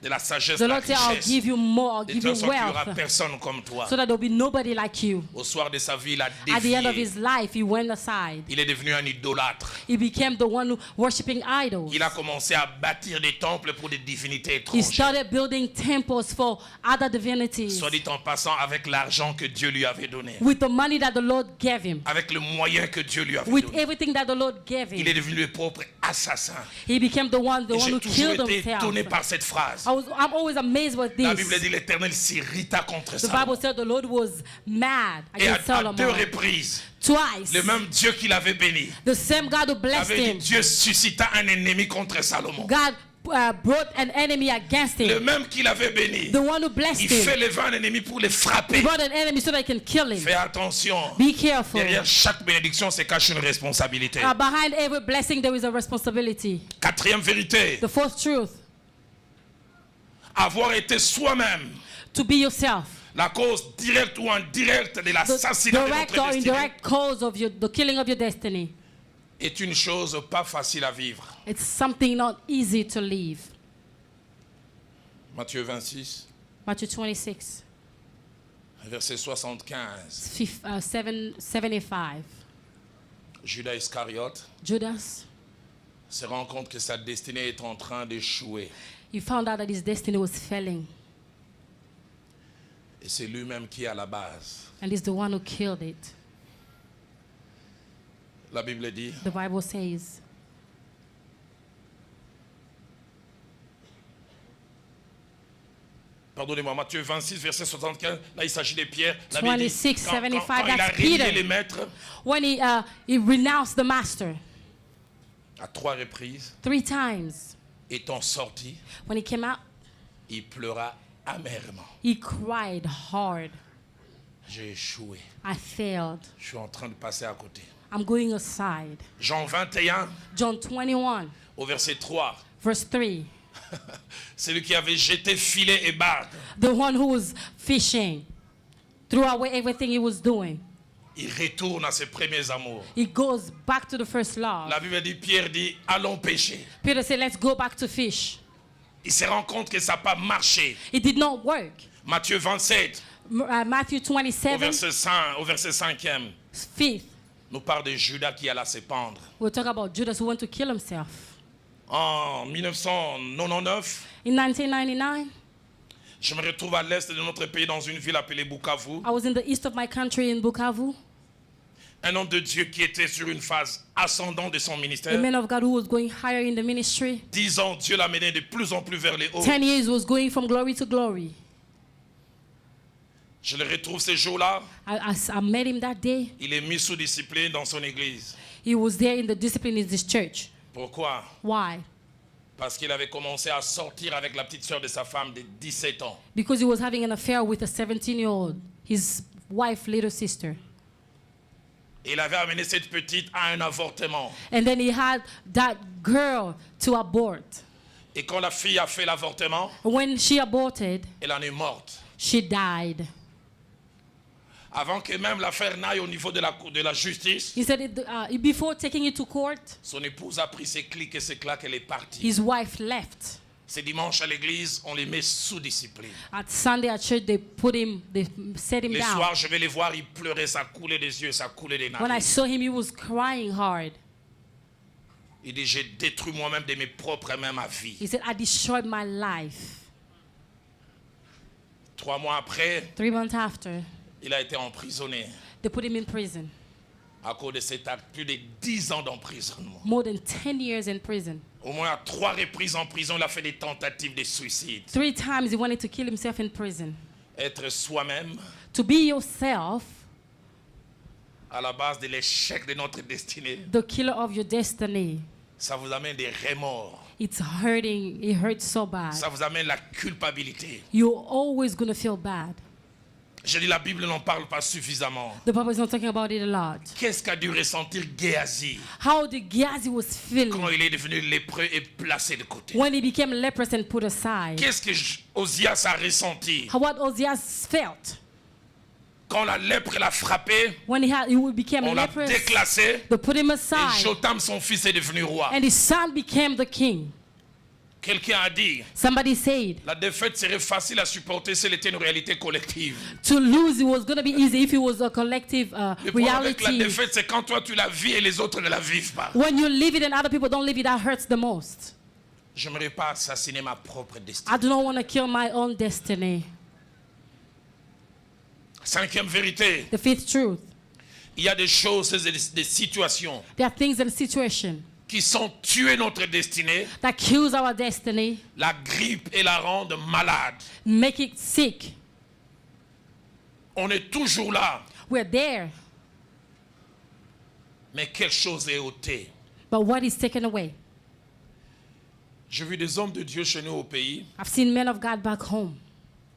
la sagesse, The de la Lord said, I'll richesse. give you more, I'll De give toute you façon, il n'y aura wealth. personne comme toi. So that there'll be nobody like you. Au soir de sa vie, il a At the end of défié. his life, he went aside. Il est devenu un idolâtre. He became the one who worshiping idols. Il a commencé à bâtir des temples pour des divinités He étrangères. started building temples for other divinities. Soit dit en passant, avec l'argent que Dieu lui avait donné, With the money that the Lord gave him. avec le moyen que Dieu lui avait With donné, everything that the Lord gave il est him. devenu le propre assassin. He became the one Et j'ai who toujours killed été himself. étonné par cette phrase. I'm always amazed with La Bible this. dit l'Éternel s'irrita contre The Salomon. Bible said the Lord was mad Et against à deux Solomon. reprises, Twice. le même Dieu qui l'avait béni The same God who blessed avait dit him. Dieu suscita un ennemi contre Salomon. God brought an enemy against Le him. même qui l'avait béni, The one who blessed il fait him lever un ennemi pour les frapper. brought an enemy so they can kill him. Fais attention. Be careful. Derrière chaque bénédiction se cache une responsabilité. Behind every blessing there is a responsibility. Quatrième vérité, The fourth truth, avoir été soi-même to be yourself. la cause directe ou indirecte de The l'assassinat de direct notre or destinée indirect cause of the killing of your destiny. est une chose pas facile à vivre. It's something not easy to live. Matthieu 26, Matthew 26, verset 75. 75. Judas Iscariote Judas, se rend compte que sa destinée est en train d'échouer. he found out that his destiny was failing. Et c'est lui-même qui est à la base. And he's the one who killed it. La Bible dit, The Bible says, pardonnez-moi, Matthieu 26, verset 75, là il s'agit de Pierre. La Bible dit, 26, quand 75, il a that's régné Peter. les maîtres when he renounced the master à 3 reprises, 3 times, étant sorti, when he came out, il pleura amèrement. he cried hard. J'ai échoué. I failed. Je suis en train de passer à côté. I'm going aside. Jean 21, John 21, au verset 3. verse 3. C'est lui qui avait jeté filet et barque. The one who was fishing threw away everything he was doing. Il retourne à ses premiers amours. He goes back to the first love. La Bible dit, Pierre dit, allons pêcher. Peter said, let's go back to fish. Il se rend compte que ça n'a pas marché. It did not work. Matthieu 27, Matthew 27, au verset 5e, 5th. nous parle de Judas qui alla se pendre. We'll talk about Judas who went to kill himself. En 1999, In 1999, je me retrouve à l'est de notre pays dans une ville appelée Bukavu. I was in the east of my country in Bukavu. Un homme de Dieu qui était sur une phase ascendante de son A ministère. man of God who was going higher in the ministry. 10 ans, Dieu l'a mené de plus en plus vers les hauts. 10 years was going from glory to glory. Je le retrouve ce jour-là. I met him that day. Il est mis sous discipline dans son église. He was there in the discipline in this church. Pourquoi? Why? Parce qu'il avait commencé à sortir avec la petite sœur de sa femme de 17 ans. Because he was having an affair with a 17-year-old, his wife's little sister. Et il avait amené cette petite à un avortement. And then he had that girl to abort. Et quand la fille a fait l'avortement, When she aborted, elle en est morte. she died. Avant que même l'affaire n'aille au niveau de la justice, He said, before taking it to court, son épouse a pris ses clics et ses claques, elle est partie. his wife left. C'est dimanche à l'église, on les met sous discipline. At Sunday at church, they set him Les down. soirs, je vais les voir, ils pleuraient, ça coulait des yeux, ça coulait des When I narines. saw him, he was crying hard. Il dit, j'ai détruit moi-même de mes propres mains ma vie. He said, I destroyed my life. 3 mois après, 3 months after, il a été emprisonné. they put him in prison. À cause de cet acte, plus de 10 ans d'emprisonnement. More than 10 years in prison. Au moins à 3 reprises en prison, il a fait des tentatives de suicide. 3 times he wanted to kill himself in prison. Être soi-même To be yourself, à la base de l'échec de notre destinée, the killer of your destiny. ça vous amène des remords. It's hurting. It hurts so bad. Ça vous amène la culpabilité. You're always going to feel bad. Je dis, la Bible n'en parle pas suffisamment. The Bible is not talking about it a lot. Qu'est-ce qu'a dû ressentir Géasi How the Gehazi was quand feeling il est devenu lépreux et placé de côté? when he became leprous and put aside. Qu'est-ce que Osias a ressenti What Ozias felt quand la lèpre l'a frappé? when he became On l'a leprous. déclassé They put him et aside, Jotam, son fils, est devenu roi. and his son became the king. Quelqu'un a dit, Somebody said la défaite serait facile à supporter si elle était une réalité collective. to lose it was going to be easy if it was a collective Le problème avec la reality. défaite, c'est quand toi tu la vis et les autres ne la vivent pas. When you live it and other people don't live it, that hurts the most. Je n'aimerais pas assassiner ma propre I destinée. do not want to kill my own destiny. Cinquième vérité, The fifth truth. il y a des choses et des situations There are things and situations qui sont tuer notre destinée, that kills our destiny, la grippe et la rendent malade. make it sick. On est toujours là, We're there, mais quelque chose est ôté. but what is taken away? J'ai vu des hommes de Dieu chez nous au pays I've seen men of God back home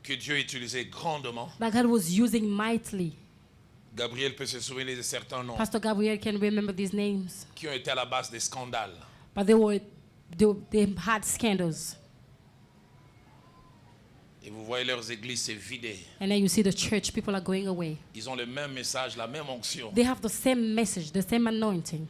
que Dieu utilisait grandement. that God was using mightily. Gabriel peut se souvenir de certains noms Pastor Gabriel can remember these names, qui ont été à la base des scandales. but they had scandals. Et vous voyez leurs églises se vider. And then you see the church, people are going away. Ils ont le même message, la même onction, They have the same message, the same anointing,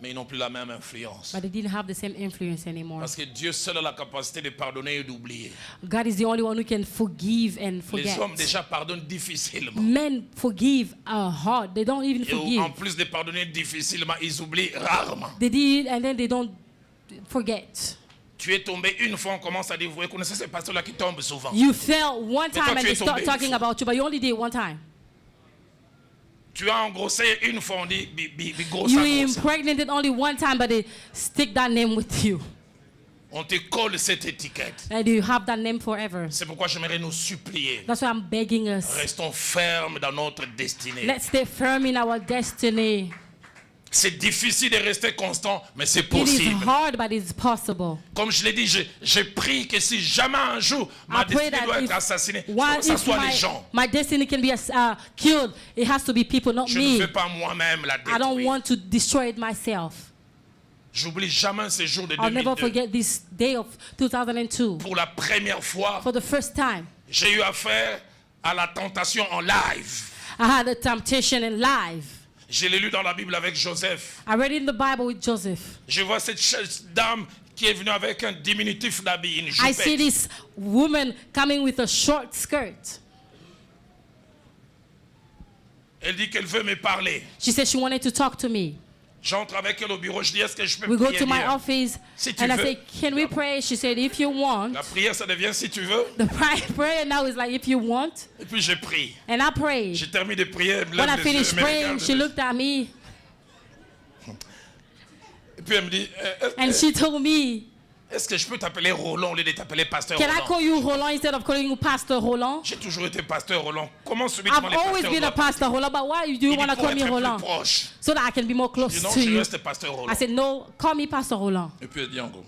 mais ils n'ont plus la même influence. but they didn't have the same influence anymore. Parce que Dieu seul a la capacité de pardonner et d'oublier. God is the only one who can forgive and Les forget. hommes déjà pardonnent difficilement. Men forgive hard. They don't even Et en forgive. plus de pardonner difficilement, ils oublient rarement. They did, and then they don't forget. Tu es tombé une fois, on commence à dire, vous connaissez ces pasteurs-là qui tombent souvent. You fell one toi, time and tu they es start tombé talking une fois. about you, but you only did it one time. Tu as engrossé une fois, on dit, bi grossa, You grossa. impregnated only one time, but they stick that name with you. On te colle cette étiquette. And you have that name forever. C'est pourquoi j'aimerais nous supplier. That's why I'm begging us. Restons fermes dans notre destinée. Let's stay firm in our destiny. C'est difficile de rester constant, mais c'est It is possible. hard, but it's possible. Comme je l'ai dit, j'ai pris que si jamais un jour ma I pray destinée doit that être assassinée, one, que ce if soit les gens. my destiny can be killed, it has to be people, not Je ne me. veux pas moi-même la I don't détruire. want to destroy it myself. J'oublie jamais ce jour de I'll never 2002. forget this day of 2002. Pour la première fois, For the first time, j'ai eu affaire à la tentation en live. I had a temptation in live. Je l'ai lu dans la Bible avec Joseph. I read it in the Bible with Joseph. Je vois cette dame qui est venue avec un diminutif d'habit, une I see jupette. this woman coming with a short skirt. Elle dit qu'elle veut me parler. She said she wanted to talk to me. J'entre avec elle au bureau, je dis, est-ce que je peux We go prier to my bien? office Si tu and I veux. say, can we pray? She said, if you want. La prière, ça devient si tu veux. The prayer now is like, if you want. Et puis je prie. And I prayed. J'ai terminé de prier, elle me When I lève les yeux, finished elle me praying, regarde. she looked at me Et puis elle me dit, and she told me, est-ce que je peux t'appeler Roland au lieu de t'appeler Pasteur can I Roland? call you Roland instead of calling you Pastor Roland? J'ai toujours été Pasteur Roland. Comment subitement I've les always pasteurs been a doivent- Pastor Roland, but why do Il you dit, want to pour call me être Roland? plus proche. So that I can be more Je close dis non, to je you. reste Pasteur Roland. I said, no, call me Pastor Roland. Et puis elle dit encore,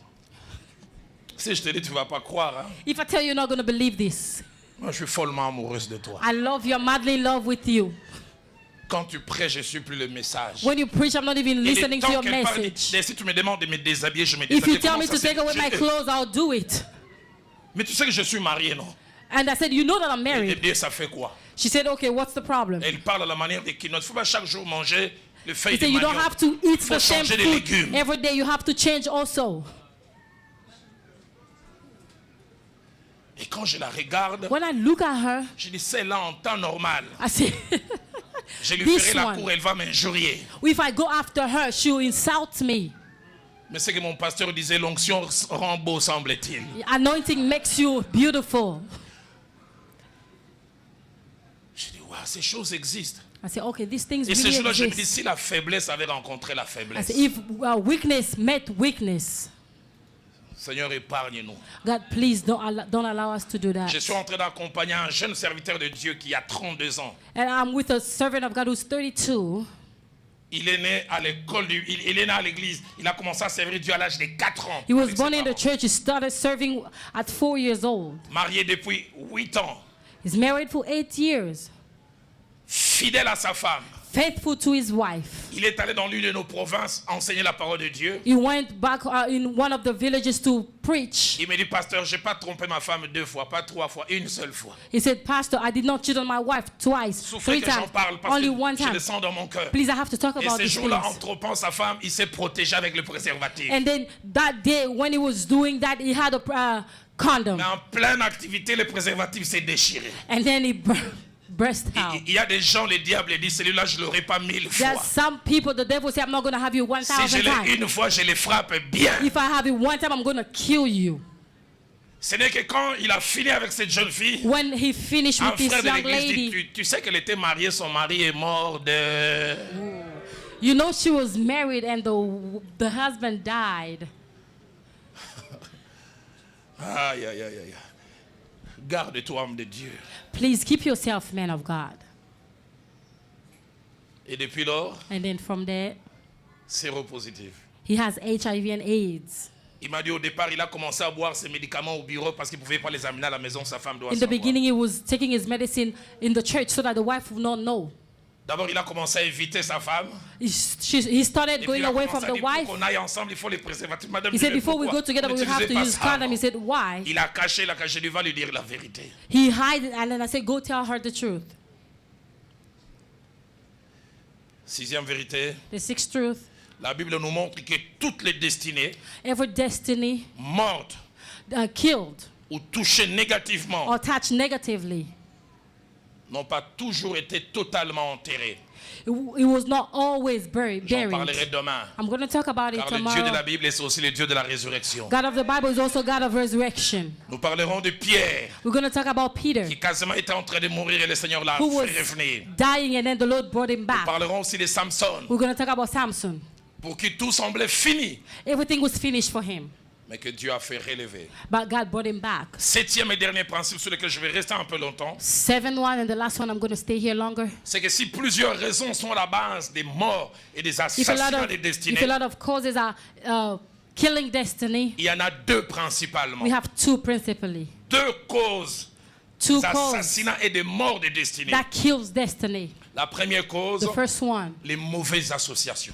si je te dis, tu vas pas croire. Hein? If I tell you, you're not going to believe this. Moi, je suis follement amoureuse de toi. I love you, I'm madly in love with you. Quand tu prêches, je suis plus le message. When you preach, I'm not even Et listening le to temps your qu'elle parle, message. si tu me demandes de me déshabiller, je me If déshabille. you tell Comment me ça to se take away my fait? clothes, I'll do it. Mais tu sais que je suis marié, non? And I said, you know that I'm Et married. bien, ça fait quoi? She said, okay, what's the problem? Elle parle à la manière des quinoa. Il ne faut pas chaque jour manger le feuille He de said, you don't manioc. have to eat Faut the same changer de food légumes. every day. You have to change also. Et quand je la regarde, When I look at her, je dis, c'est là en temps normal. I say, Je lui This ferai la one. cour, elle va m'injurier. if I go after her, she'll insult me. Mais c'est que mon pasteur disait, l'onction rend beau, semble-t-il. Anointing makes you beautiful. Je dis, waouh, ces choses existent. I say, okay, these things Et ce really jour-là, je me dis, exist. si la faiblesse avait rencontré la I faiblesse, say, if weakness met weakness, Seigneur, épargne-nous. God, please don't allow us to do that. Je suis en train d'accompagner un jeune serviteur de Dieu qui a 32 ans. And I'm with a servant of God who's 32. Il est né à l'école, il est né à l'église. Il a commencé à servir Dieu à l'âge de 4 ans. He was avec ses born in the parents. church. He started serving at 4 years old. Marié depuis 8 ans. He's married for 8 years. Fidèle à sa femme. Faithful to his wife. Il est allé dans l'une de nos provinces enseigner la parole de Dieu. He went back in one of the villages to preach. Il me dit, pasteur, je n'ai pas trompé ma femme 2 fois, pas 3 fois, une seule fois. He said, Pastor, I did not cheat on my wife twice, Souffrez 3 que j'en times, parle parce only one que je time. le sens dans mon cœur. Please, I have to talk Et about ces these jours-là, en things. trompant sa femme, il s'est protégé avec le préservatif. And then that day, when he was doing that, he had a condom. Mais en pleine activité, le préservatif s'est déchiré. And then he burned. breast out. Il y a des gens, le diable dit, celui-là, je ne l'aurai pas 1000 fois. There's some people, the devil say, I'm not going to have you 1,000 Si je l'ai times. une fois, je les frappe bien. If I have you one time, I'm going to kill you. Ce n'est que quand il a fini avec cette jeune fille, When he finished un with this frère de young l'église dit, lady, tu sais qu'elle était mariée, son mari est mort de... you know she was married and the husband died. Aïe, aïe, aïe, aïe. Garde-toi, homme de Dieu. Please keep yourself, man of God. Et depuis lors, And then from there, séropositif. he has HIV and AIDS. Il m'a dit au départ, il a commencé à boire ses médicaments au bureau parce qu'il ne pouvait pas les amener à la maison, sa femme doit In the savoir. beginning, he was taking his medicine in the church so that the wife would not know. D'abord, il a commencé à éviter sa femme. He started Et puis, going il a away commencé from à the dire, pour wife. qu'on aille ensemble, il faut les préservatifs. Madame, He je said, dis, before we pourquoi go together, we have n'utilisez to pas use ça condom. avant? He said, why? Il a caché, il va lui dire la vérité. He hid it, and then I said, go tell her the truth. Sixième vérité, The sixth truth, la Bible nous montre que toutes les destinées every destiny mortes killed ou touchées négativement or touched negatively, n'ont pas toujours été totalement enterrées. it was not always J'en parlerai buried. demain. I'm going to talk about it Car le Dieu de la tomorrow. Bible est aussi le Dieu de la résurrection. God of the Bible is also God of resurrection. Nous parlerons de Pierre, We're going to talk about Peter, qui quasiment était en train de mourir et le Seigneur l'a who was fait revenir. dying and then the Lord brought him Nous back. parlerons aussi de Samson, We're going to talk about Samson. pour qui tout semblait fini, Everything was finished for him, mais que Dieu a fait relever. but God brought him back. Septième et dernier principe sur lequel je vais rester un peu longtemps, Seventh one and the last one, I'm going to stay here longer. c'est que si plusieurs raisons sont à la base des morts et des If a assassinats des if a destinées, lot of causes are killing destiny, il y en a deux principalement. we have two principally. Deux causes Two causes d'assassinats et de morts des destinées. that kills destiny. La première cause, The first one, les mauvaises associations.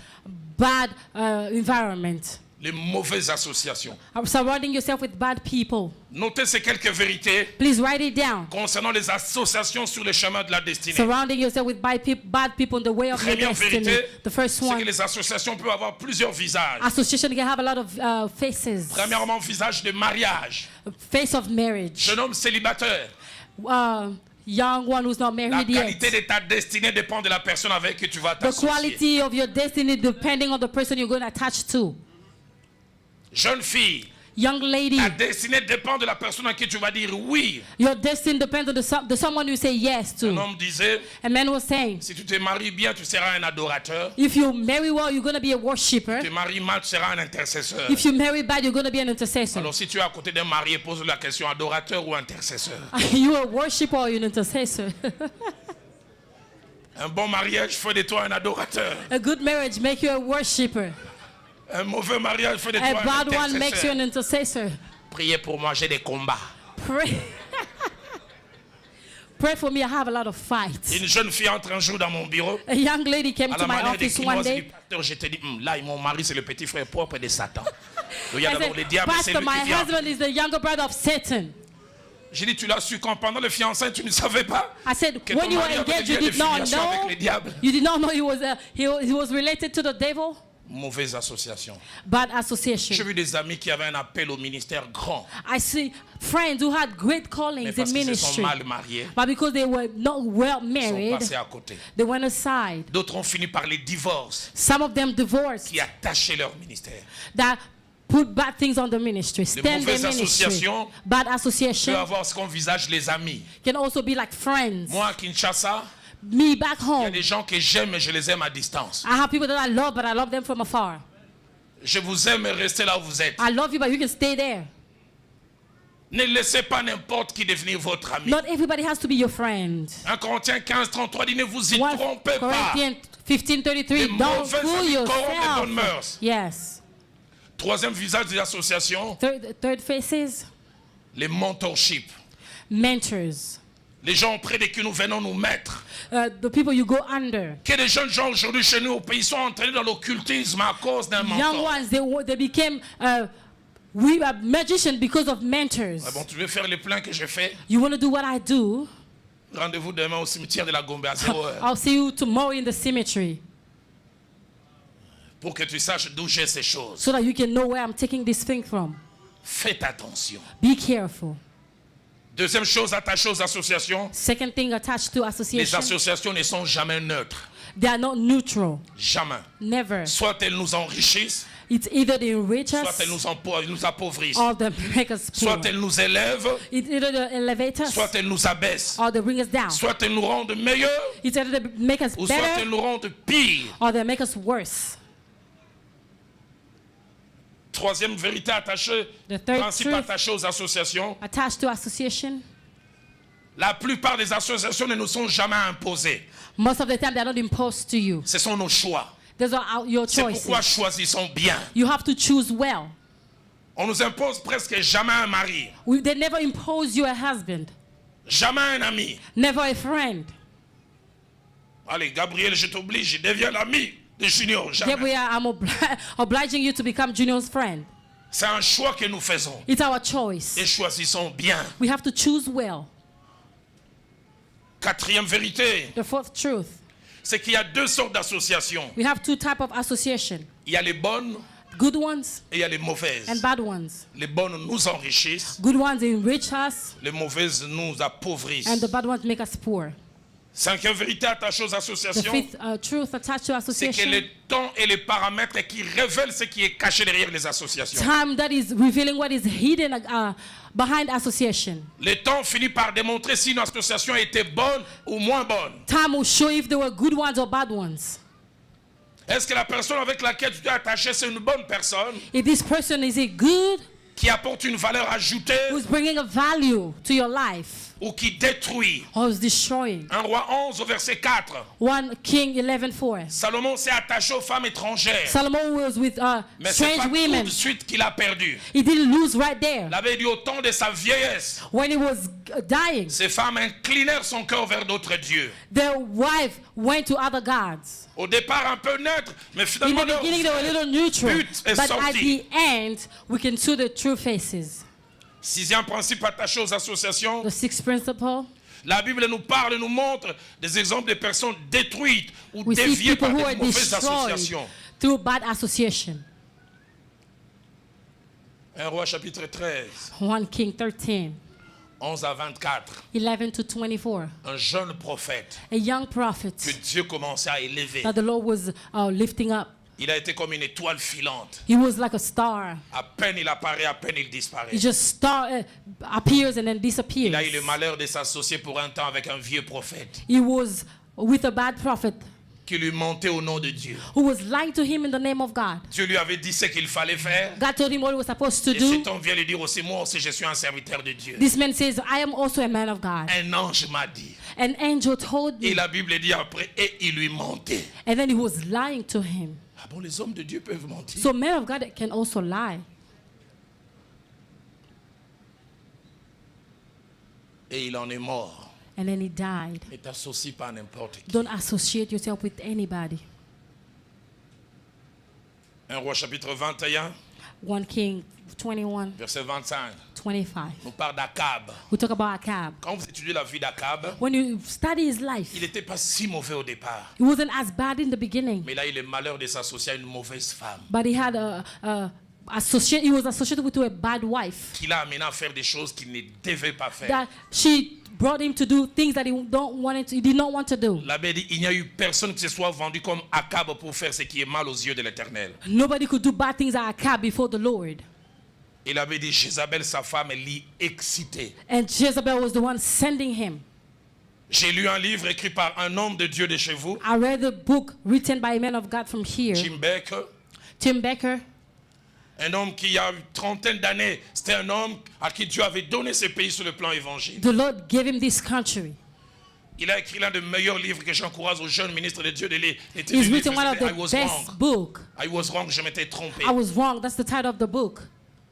bad environment. Les mauvaises associations. Surrounding yourself with bad people. Notez ces quelques vérités Please write it down. concernant les associations sur le chemin de la destinée. Surrounding yourself with bad people on the way of your Première destiny. vérité, The first c'est que one, les associations peuvent avoir plusieurs visages. association can have a lot of faces. Premièrement, visage de mariage. Face of marriage. Jeune homme célibataire. Young one who's not La married qualité yet. de ta destinée dépend de la personne avec qui tu vas The t'associer. quality of your destiny depending on the person you're going to attach to. Jeune fille, Young lady, ta destinée dépend de la personne à qui tu vas dire oui. your destiny depends on the someone you say yes Un to. homme disait, A man was saying, si tu te maries bien, tu seras un adorateur. if you marry well, you're going to be a worshiper. Si tu te maries mal, tu seras un intercesseur. If you marry bad, you're going to be an intercessor. Alors si tu es à côté d'un marié, pose la question, adorateur ou intercesseur? Are you a worshiper or an intercessor? Un bon mariage fait de toi un adorateur. A good marriage makes you a worshiper. Un mauvais mariage fait de A toi un bad one makes you intercesseur. an intercessor. Priez pour moi, j'ai des combats. Pray. Pray for me, I have a lot of fights. Une jeune fille entre un jour dans mon bureau. A young lady came À to la my manière des office one Quinoises du day. pasteur, je te dis, là, mon mari, c'est le petit frère propre de Satan. Il y a I d'abord le said, diable, c'est Pastor, lui qui my vient. husband is the younger brother of Satan. J'ai dit, tu l'as su quand pendant le fiançailles, tu ne savais pas I said, que when ton you were mari avait engaged, des you did not affiliations avec know. les diables. You did not know he was related to the devil. Mauvaise association. Bad J'ai association. vu des amis qui avaient un appel au ministère grand, I see friends who had great mais callings parce in qu'ils se sont ministry, mal mariés, but because they were not well ils sont married, passés à côté. they went aside. D'autres ont fini par les divorces Some of them divorced qui attachaient leur ministère. that put bad things on the ministry, stand their mauvaises ministry. associations Bad Tu peux association avoir ce qu'on visage les amis. can also be like friends. Moi, à Kinshasa, Me back il y a home, des gens que j'aime et je les aime à distance. I have people that I love, but I love them from afar. Je vous aime et restez là où vous êtes. I love you, but you can stay there. Ne laissez pas n'importe qui devenir votre ami. Not everybody has to be your friend. 1 Corinthiens 15, 33 dit ne vous y 1 trompez pas. Corinthians 15:33. Les Don't mauvais fool amis corrompent les bonnes yourself. mœurs. Yes. Troisième visage des associations, Third faces, les mentorships. mentors. Les gens auprès de qui nous venons nous mettre. The people you go under. Que des jeunes gens aujourd'hui chez nous au pays sont entraînés dans l'occultisme à cause d'un Young mentor. ones, they became magicians because of mentors. Ah bon, tu veux faire les plans que je fais? You want to do what I do? Rendez-vous demain au cimetière de la Gombe à 0 heure. I'll see you tomorrow in the cemetery Pour que tu saches d'où j'ai ces choses. so that you can know where I'm taking this thing from. Faites attention. Be careful. Deuxième chose attachée aux associations, Second thing attached to les association, associations ne sont jamais neutres. they are not neutral. Jamais. Never. Soit elles nous enrichissent, It's either they enrich soit us elles nous appauvrissent. or they make us poor. Soit elles nous élèvent, It's either they elevate us soit elles nous abaissent. or they bring us down. Soit elles nous rendent meilleurs, It's either they make us ou soit elles better nous rendent pires. or they make us worse. Troisième vérité attachée, The third principe truth attaché aux associations, attached to association, la plupart des associations ne nous sont jamais imposées. most of the time they are not imposed to you. Ce sont nos choix. Those are your C'est pourquoi choices. choisissons bien. You have to choose well. On nous impose presque jamais un mari, They never impose you a husband, jamais un ami. never a friend. Allez, Gabriel, je t'oblige, deviens l'ami de Junior. Jamais. Gabriel, I'm obliging you to become Junior's friend. C'est un choix que nous faisons. It's our choice. Et choisissons bien. We have to choose well. Quatrième vérité, The fourth truth, c'est qu'il y a deux sortes d'associations. we have two types of association. Il y a les bonnes Good ones et il y a les mauvaises. and bad ones. Les bonnes nous enrichissent, Good ones enrich us les mauvaises nous appauvrissent. and the bad ones make us poor. Cinquième vérité attachée aux The associations, fifth truth attached to c'est que association, les temps et les paramètres qui révèlent ce qui est caché derrière les associations. time that is revealing what is hidden behind association. Le temps finit par démontrer si une association était bonne ou moins bonne. Time will show if there were good ones or bad ones. Est-ce que la personne avec laquelle tu es attaché, c'est une bonne personne If this person is a good, qui apporte une valeur ajoutée who's bringing a value to your life, ou qui détruit? or is destroying. 1 Roi 11 au verset 4. 1 King 11:4. Salomon s'est attaché aux femmes étrangères. Solomon was with Mais c'est strange pas tout women. de suite qu'il a perdu. He didn't lose right there. Il avait dit au temps de sa vieillesse, When he was dying, ces femmes inclinèrent son cœur vers d'autres dieux. their wife went to other gods. Au départ un peu neutre, mais In finalement the leur beginning, they were a little neutral, but est but sorti. at the end, we can see the true faces. Sixième principe attaché aux associations, The sixth principle, la Bible nous parle, nous montre des exemples de personnes détruites ou we see déviées people par who des are mauvaises destroyed associations. through bad association. 1 Roi chapitre 13, 1 King 13, 11 à 24. 11 to 24. Un jeune prophète A young prophet que Dieu commençait à élever. that the Lord was lifting up. Il a été comme une étoile filante. He was like a star. À peine il apparaît, à peine il disparaît. He just appears and then disappears. Il a eu le malheur de s'associer pour un temps avec un vieux prophète He was with a bad prophet qui lui mentait au nom de Dieu. who was lying to him in the name of God. Dieu lui avait dit ce qu'il fallait faire. God told him what he was supposed to Et do. cet homme vient lui dire aussi, moi aussi je suis un serviteur de Dieu. This man says, I am also a man of God. Un ange m'a dit. An angel told Et me. la Bible dit après, et il lui mentait. And then he was lying to him. Ah bon, les hommes de Dieu peuvent mentir. So men of God can also lie. Et il en est mort. And then he died. Ne t'associe pas à n'importe qui. Don't associate yourself with anybody. 1 Roi chapitre 21, 1 King 21, verset 25, 25. nous parle d'Akab. We talk about Achab. Quand vous étudiez la vie d'Akab, When you study his life, il n'était pas si mauvais au départ. it wasn't as bad in the beginning, Mais il a eu le malheur de s'associer à une mauvaise femme but he had he was associated with a bad wife. qui l'a amené à faire des choses qu'il ne devait pas faire. That she brought him to do things that he did not want to do. La Bible dit, il n'y a eu personne qui se soit vendu comme Akab pour faire ce qui est mal aux yeux de l'Éternel. Nobody could do bad things at Achab before the Lord. Et la Bible dit, Jézabel, sa femme, l'y excitait. And Jezebel was the one sending him. J'ai lu un livre écrit par un homme de Dieu de chez vous, I read the book written by a man of God from here, Jim Baker. Tim Becker. Un homme qui, il y a une trentaine d'années, c'était un homme à qui Dieu avait donné ce pays sur le plan évangile. The Lord gave him this country. Il a écrit l'un des meilleurs livres que j'encourage aux jeunes ministres de Dieu de lire. He's written one of I the was best wrong. book. I was wrong, je m'étais trompé. I was wrong. That's the title of the book.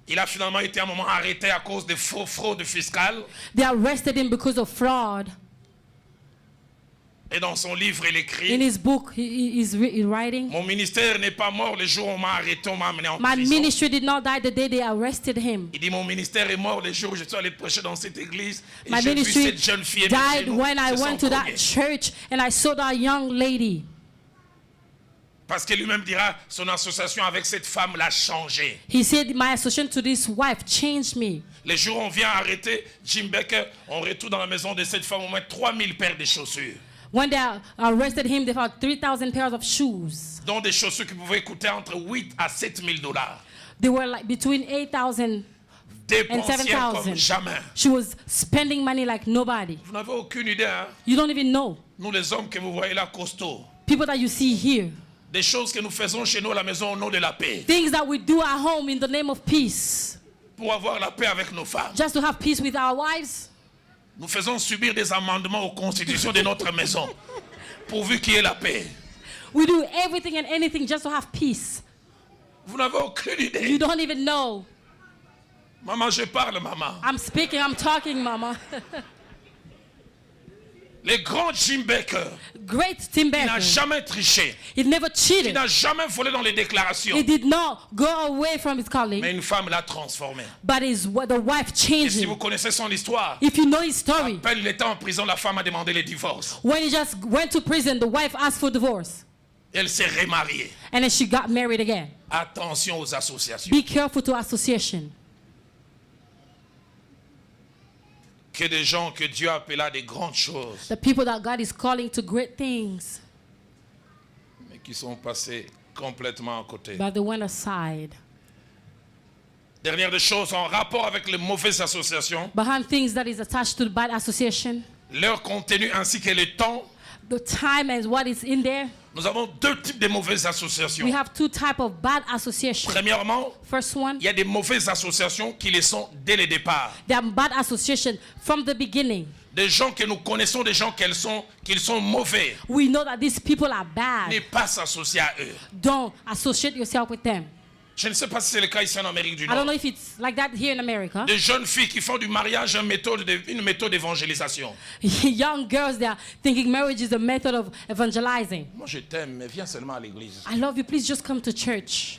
Il a finalement été à un moment arrêté à cause de fraude fiscale. They arrested him because of fraud. Et dans son livre, il In écrit, his book, he's writing, mon ministère n'est pas mort le jour où on m'a arrêté, on m'a amené en my prison. ministry did not die the day they arrested him. Il dit, mon ministère est mort le jour où je suis allé prêcher dans cette église. Et My j'ai vu ministry cette jeune fille died émerger, when I c'est son went to that premier. church and I saw that young lady. Parce que lui-même dira, son association avec cette femme l'a changé. He said, my association to this wife changed me. Les jours où on vient arrêter Jim Baker, on retrouve dans la maison de cette femme au moins 3000 paires de chaussures. When they arrested him, they found 3,000 pairs of shoes. Dont des chaussures qui pouvaient coûter entre 8 à 7 000 $. They were like between 8,000 and Dépensière comme 7,000. jamais. She was spending money like nobody. Vous n'avez aucune idée, hein? You don't even know. Nous les hommes que vous voyez là, costauds. People that you see here. Des choses que nous faisons chez nous à la maison au nom de la paix. Things that we do at home in the name of peace. Pour avoir la paix avec nos femmes. Just to have peace with our wives. Nous faisons subir des amendements aux constitutions de notre maison. Pourvu qu'il y ait la paix. We do everything and anything just to have peace. Vous n'avez aucune idée. You don't even know. Maman, je parle, maman. I'm speaking, I'm talking, mama. Les grands Jim Baker, Great Tim il n'a Baker. jamais triché. He never Il cheated. n'a jamais volé dans les déclarations. He did not go away from his calling, Mais une femme l'a transformé. but the wife Et changed si vous him. connaissez son histoire, If you know his story, peine il était en prison, la femme a demandé le divorce. when he just went to prison, the wife asked for divorce. Elle s'est remariée. And then she got married again. Attention aux associations. Be careful to association. Que des gens que Dieu appela des grandes choses, The people that God is calling to great things, mais qui sont passés complètement à côté. but they went aside. Dernière des choses, en rapport avec les mauvaises associations, Behind things that is attached to the bad association, leur contenu ainsi que le temps, the time and what is in there. nous avons deux types de mauvaises associations. We have two types of bad association. Premièrement, First one, il y a des mauvaises associations qui les sont dès le départ. they are bad association from the beginning. Des gens que nous connaissons, des gens qu'ils sont mauvais. We know that these people are bad. Ne pas s'associer à eux. Don't associate yourself with them. Je ne sais pas si c'est le cas ici en Amérique du I don't Nord. know if it's like that here in America. Des jeunes filles qui font du mariage une méthode d'évangélisation. Young girls, they are thinking marriage is a method of evangelizing. Moi je t'aime, mais viens seulement à l'église. I love you, please just come to church.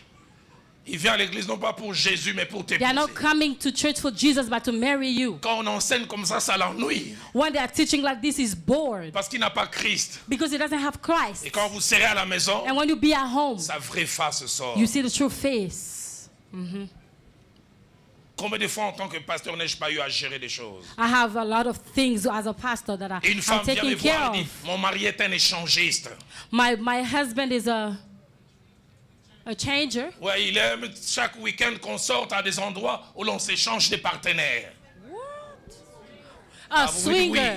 Il vient à l'église non pas pour Jésus, mais pour They are t'épouser. not coming to church for Jesus, but to marry you. Quand on enseigne comme ça l'ennuie. When they are teaching like this, is bored Parce qu'il n'a pas Christ. because he doesn't have Christ. Et quand vous serez à la maison, And when you be at home, sa vraie face sort. you see the true face. Combien de fois en tant que pasteur n'ai-je pas eu à gérer des choses? I have a lot of things as a pastor that Et une I'm femme vient me taking care voir et dit, of. mon mari est un échangiste. My husband is a changer. Ouais, il aime chaque week-end qu'on sorte à des endroits où l'on s'échange des partenaires. A vous dites oui. swinger.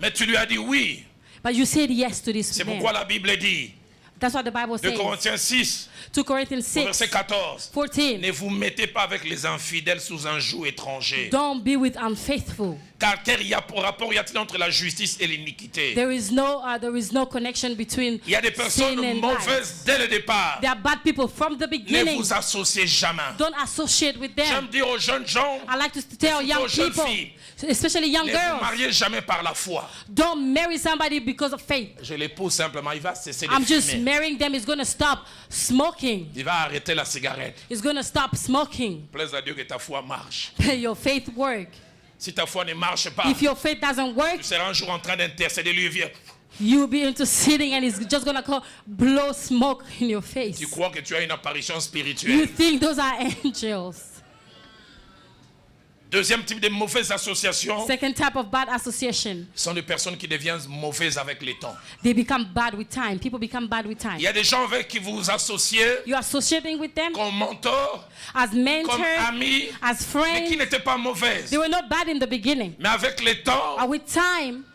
Mais tu lui as dit oui. But you said yes to this C'est man. pourquoi la Bible dit, That's what the Bible 2 says. Corinthiens 6, 2 Corinthians verset 6, 14. 14. Ne vous mettez pas avec les infidèles sous un joug étranger. Don't be with unfaithful. Car quel rapport y a-t-il entre la justice et l'iniquité? There is no connection between Il y a des personnes sin and lies. mauvaises dès le départ. There are bad people from the Ne beginning. vous associez jamais. Don't associate with J'aime them. dire aux jeunes gens, I like to tell young aux jeunes people, filles, especially young ne vous girls, mariez jamais par la foi. don't marry somebody because of faith. Je l'épouse simplement, il va cesser de I'm just fumer. marrying them. It's going to stop smoking. Il va arrêter la cigarette. It's going to stop smoking. Plaise à Dieu que ta foi marche. Your faith work. Si ta foi ne marche pas, If your faith doesn't work, tu seras un jour en train d'intercéder, lui vient. you'll be interceding and it's just going to blow smoke in your face. Tu crois que tu as une apparition You spirituelle. think those are angels. Deuxième type de mauvaise association Second type of bad association. sont des personnes qui deviennent mauvaises avec le temps. They become bad with time. People become bad with time. Il y a des gens avec qui vous vous associez You're associating with them comme mentor, as comme mentors, amis, as mais qui friends. n'étaient pas mauvaises. They were not bad in the beginning. Mais avec le temps, But with time,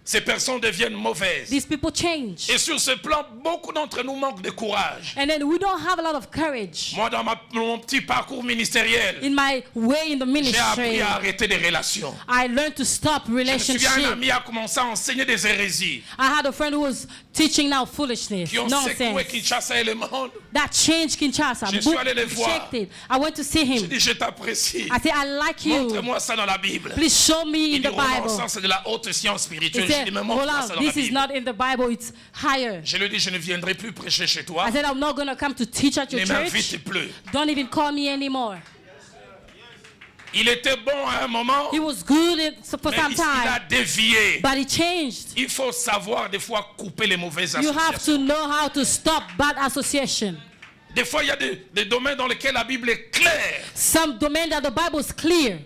ces personnes deviennent mauvaises. these people change. Et sur ce plan, beaucoup d'entre nous manquent de courage. And then we don't have a lot of courage. Moi, dans mon petit parcours ministériel, In my way in the j'ai appris ministry, à arrêter des relations. I learned to stop Je me souviens, un relationship. ami a commencé à enseigner des hérésies I had a friend who was teaching now foolishness, qui ont secoué nonsense. Kinshasa et le monde. That changed Kinshasa. Je suis allé le voir. Shaked it. I went to see J'ai him. dit, je t'apprécie. I said, I like you. Montre-moi ça dans la Bible. Please show me Il in dit, the Bible. ça c'est de la haute science He spirituelle. Je said, dis, mais hold montre-moi ça on, dans la this is Bible. not in the Bible, it's higher. Je lui dis, je ne viendrai plus prêcher chez toi. I said, I'm not going to come to teach at your Ne church. m'invite plus. Don't even call me anymore. Il était bon à un moment, He was good for mais some il a time, dévié. but he changed. Il faut savoir des fois couper les mauvaises You have associations. to know how to stop bad association. Des fois, il y a des domaines dans lesquels la Bible est claire, Some domain that the Bible is clear,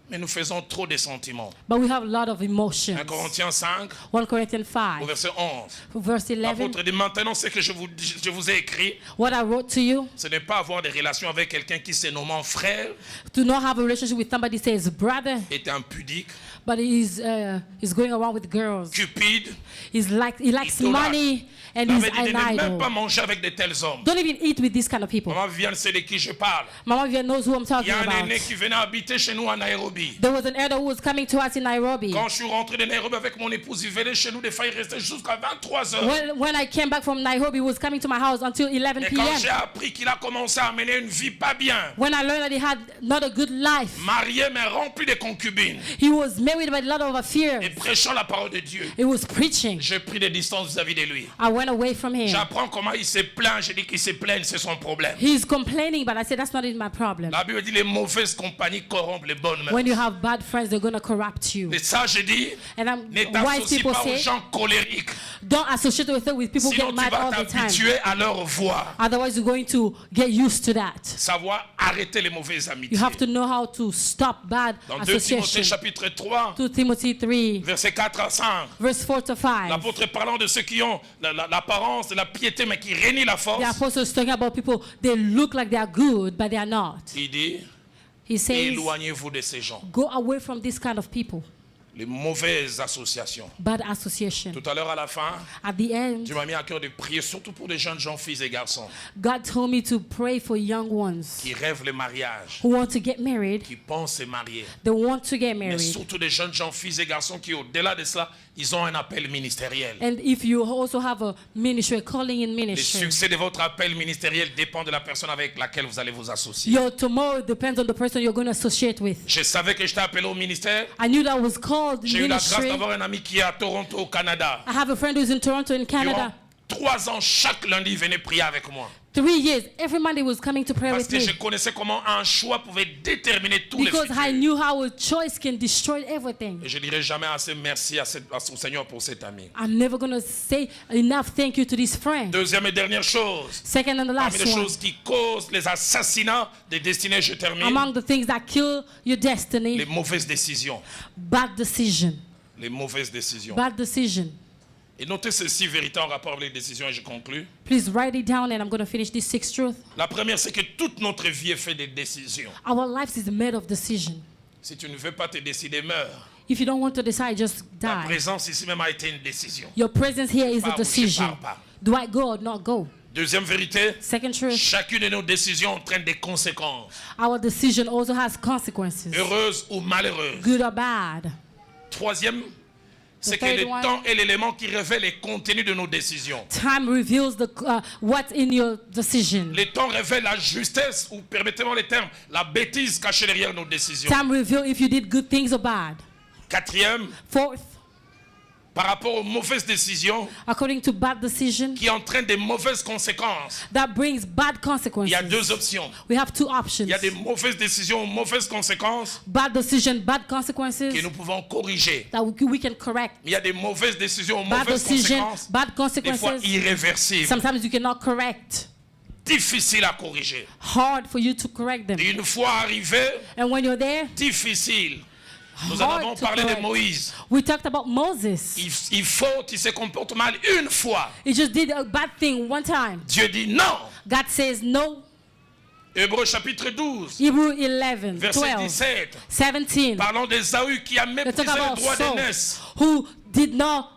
mais nous faisons trop de sentiments. but we have a lot of emotions. 1 Corinthiens 5, 1 Corinthians au 5, verset 11. verse 11. L'apôtre dit maintenant, ce que je vous ai écrit, What I wrote to you, ce n'est pas avoir des relations avec quelqu'un qui se nomme frère, do not have a relationship with somebody says brother, est impudique, but he's going around with girls. cupide. He likes Idolâtre. money and La he's Bible dit an ne même pas idol. manger avec de tels hommes. Don't even eat with these kind of people. Maman Viviane sait de qui je parle. Mama Vivian knows who I'm Il y talking a un about. aîné qui venait habiter chez nous à Nairobi. There was an elder who was coming to us in Nairobi. Quand je suis rentré de Nairobi avec mon épouse, il venait chez nous, des fois il restait jusqu'à 23 heures. When I came back from Nairobi, he was coming to my house until 11 Et quand j'ai p.m. appris qu'il a commencé à mener une vie pas bien, When I learned that he had not a good life, marié mais rempli de concubines, he was married by a lot of affairs. et prêchant la parole de Dieu, He was preaching. j'ai pris des distances vis-à-vis de lui. I went away from him. J'apprends comment il se plaint, j'ai dit qu'il se plaigne, c'est son problème. He's complaining, but I said that's not even my problem. La Bible dit les mauvaises compagnies corrompent les bonnes When mœurs. you have bad friends, they're gonna corrupt you. Et ça, je dis, And ne wise t'associe people pas aux say, gens colériques. don't associate with people who Sinon, get tu mad vas all the time. t'habituer à leur voix. Otherwise, you're going to get used to that. Savoir arrêter les mauvaises You amitiés. have to know how to stop bad Dans 2 Timothée association. chapitre 3, 2 Timothy 3, versets 4 à 5. verse 4 to 5. L'apôtre parlant de ceux qui ont l'apparence de la piété mais qui régnent la force. The apostle is talking about people, they look like they are good, but they are not. Il dit, He says, éloignez-vous de ces gens. go away from this kind of people. Les mauvaises associations. Bad association. Tout à l'heure à la fin, At the end, Dieu m'a mis à cœur de prier surtout pour des jeunes gens, filles et garçons God told me to pray for young ones qui rêvent le mariage, who want to get married. qui pensent se marier. They want to get Mais married. surtout des jeunes gens, filles et garçons qui, au-delà de cela, ils ont un appel ministériel. And if you also have a ministry, a calling in Le ministry, succès de votre appel ministériel dépend de la personne avec laquelle vous allez vous associer. your tomorrow depends on the person you're going to associate with. Je savais que j'étais appelé au ministère. I knew that I was called J'ai eu la grâce ministry. d'avoir un ami qui est à Toronto, au Canada. I have a friend who's in Toronto in Durant Canada. 3 ans, chaque lundi, il venait prier avec moi. 3 years, every Monday was coming to pray Parce with que me. je connaissais comment un choix pouvait déterminer tous les Because I futurs. knew how a choice can destroy everything. Et je dirai jamais assez merci au Seigneur pour cet ami. I'm never going to say enough thank you to this friend. Deuxième et dernière chose, Second and the parmi last les one, choses qui causent les assassinats des destinées, je termine, among the things that kill your destiny, les mauvaises décisions. bad decision. Les mauvaises décisions. Bad decision. Et notez ceci, vérité en rapport avec les décisions, et je conclus. Please write it down and I'm going to finish this sixth truth. La première, c'est que toute notre vie est faite de décisions. Our lives is made of decision. Si tu ne veux pas te décider, meurs. If you don't want to decide, just Ta die. présence ici même a été une décision. Your presence here is a Pars ou je decision. pars pas. Do I go or not go? Deuxième vérité, Second truth, chacune de nos décisions entraîne des conséquences, our decision also has consequences, heureuses ou malheureuses. good or bad. Troisième, c'est que third le one. temps est l'élément qui révèle les contenus de nos décisions. Time reveals what's in your decision. Le temps révèle la justesse, ou permettez-moi les termes, la bêtise cachée derrière nos décisions. Time reveals if you did good things or bad. Quatrième, Fourth, par rapport aux mauvaises décisions according to bad decision, qui entraînent des mauvaises conséquences, that brings bad il y a consequences. deux options. We have two options. Il y a des mauvaises décisions, mauvaises conséquences Bad decision, bad consequences que nous pouvons corriger. that we can correct. Il y a des mauvaises décisions, Bad mauvaises decision, conséquences, bad des fois consequences, irréversibles, sometimes you cannot correct. difficiles à corriger. Hard for you to correct them. Et une fois arrivé, And when you're there, difficile. Nous en avons hard to parlé de correct. Moïse. We talked about Moses. Il faute, il se comporte mal une fois. He just did a bad thing one time. Dieu dit non. God says no. Hébreux chapitre 12, Hebrew 11, verset 12, 17. 17. Parlons d'Ésaü qui a They méprisé talk le about droit Saul, d'aînesse. who did not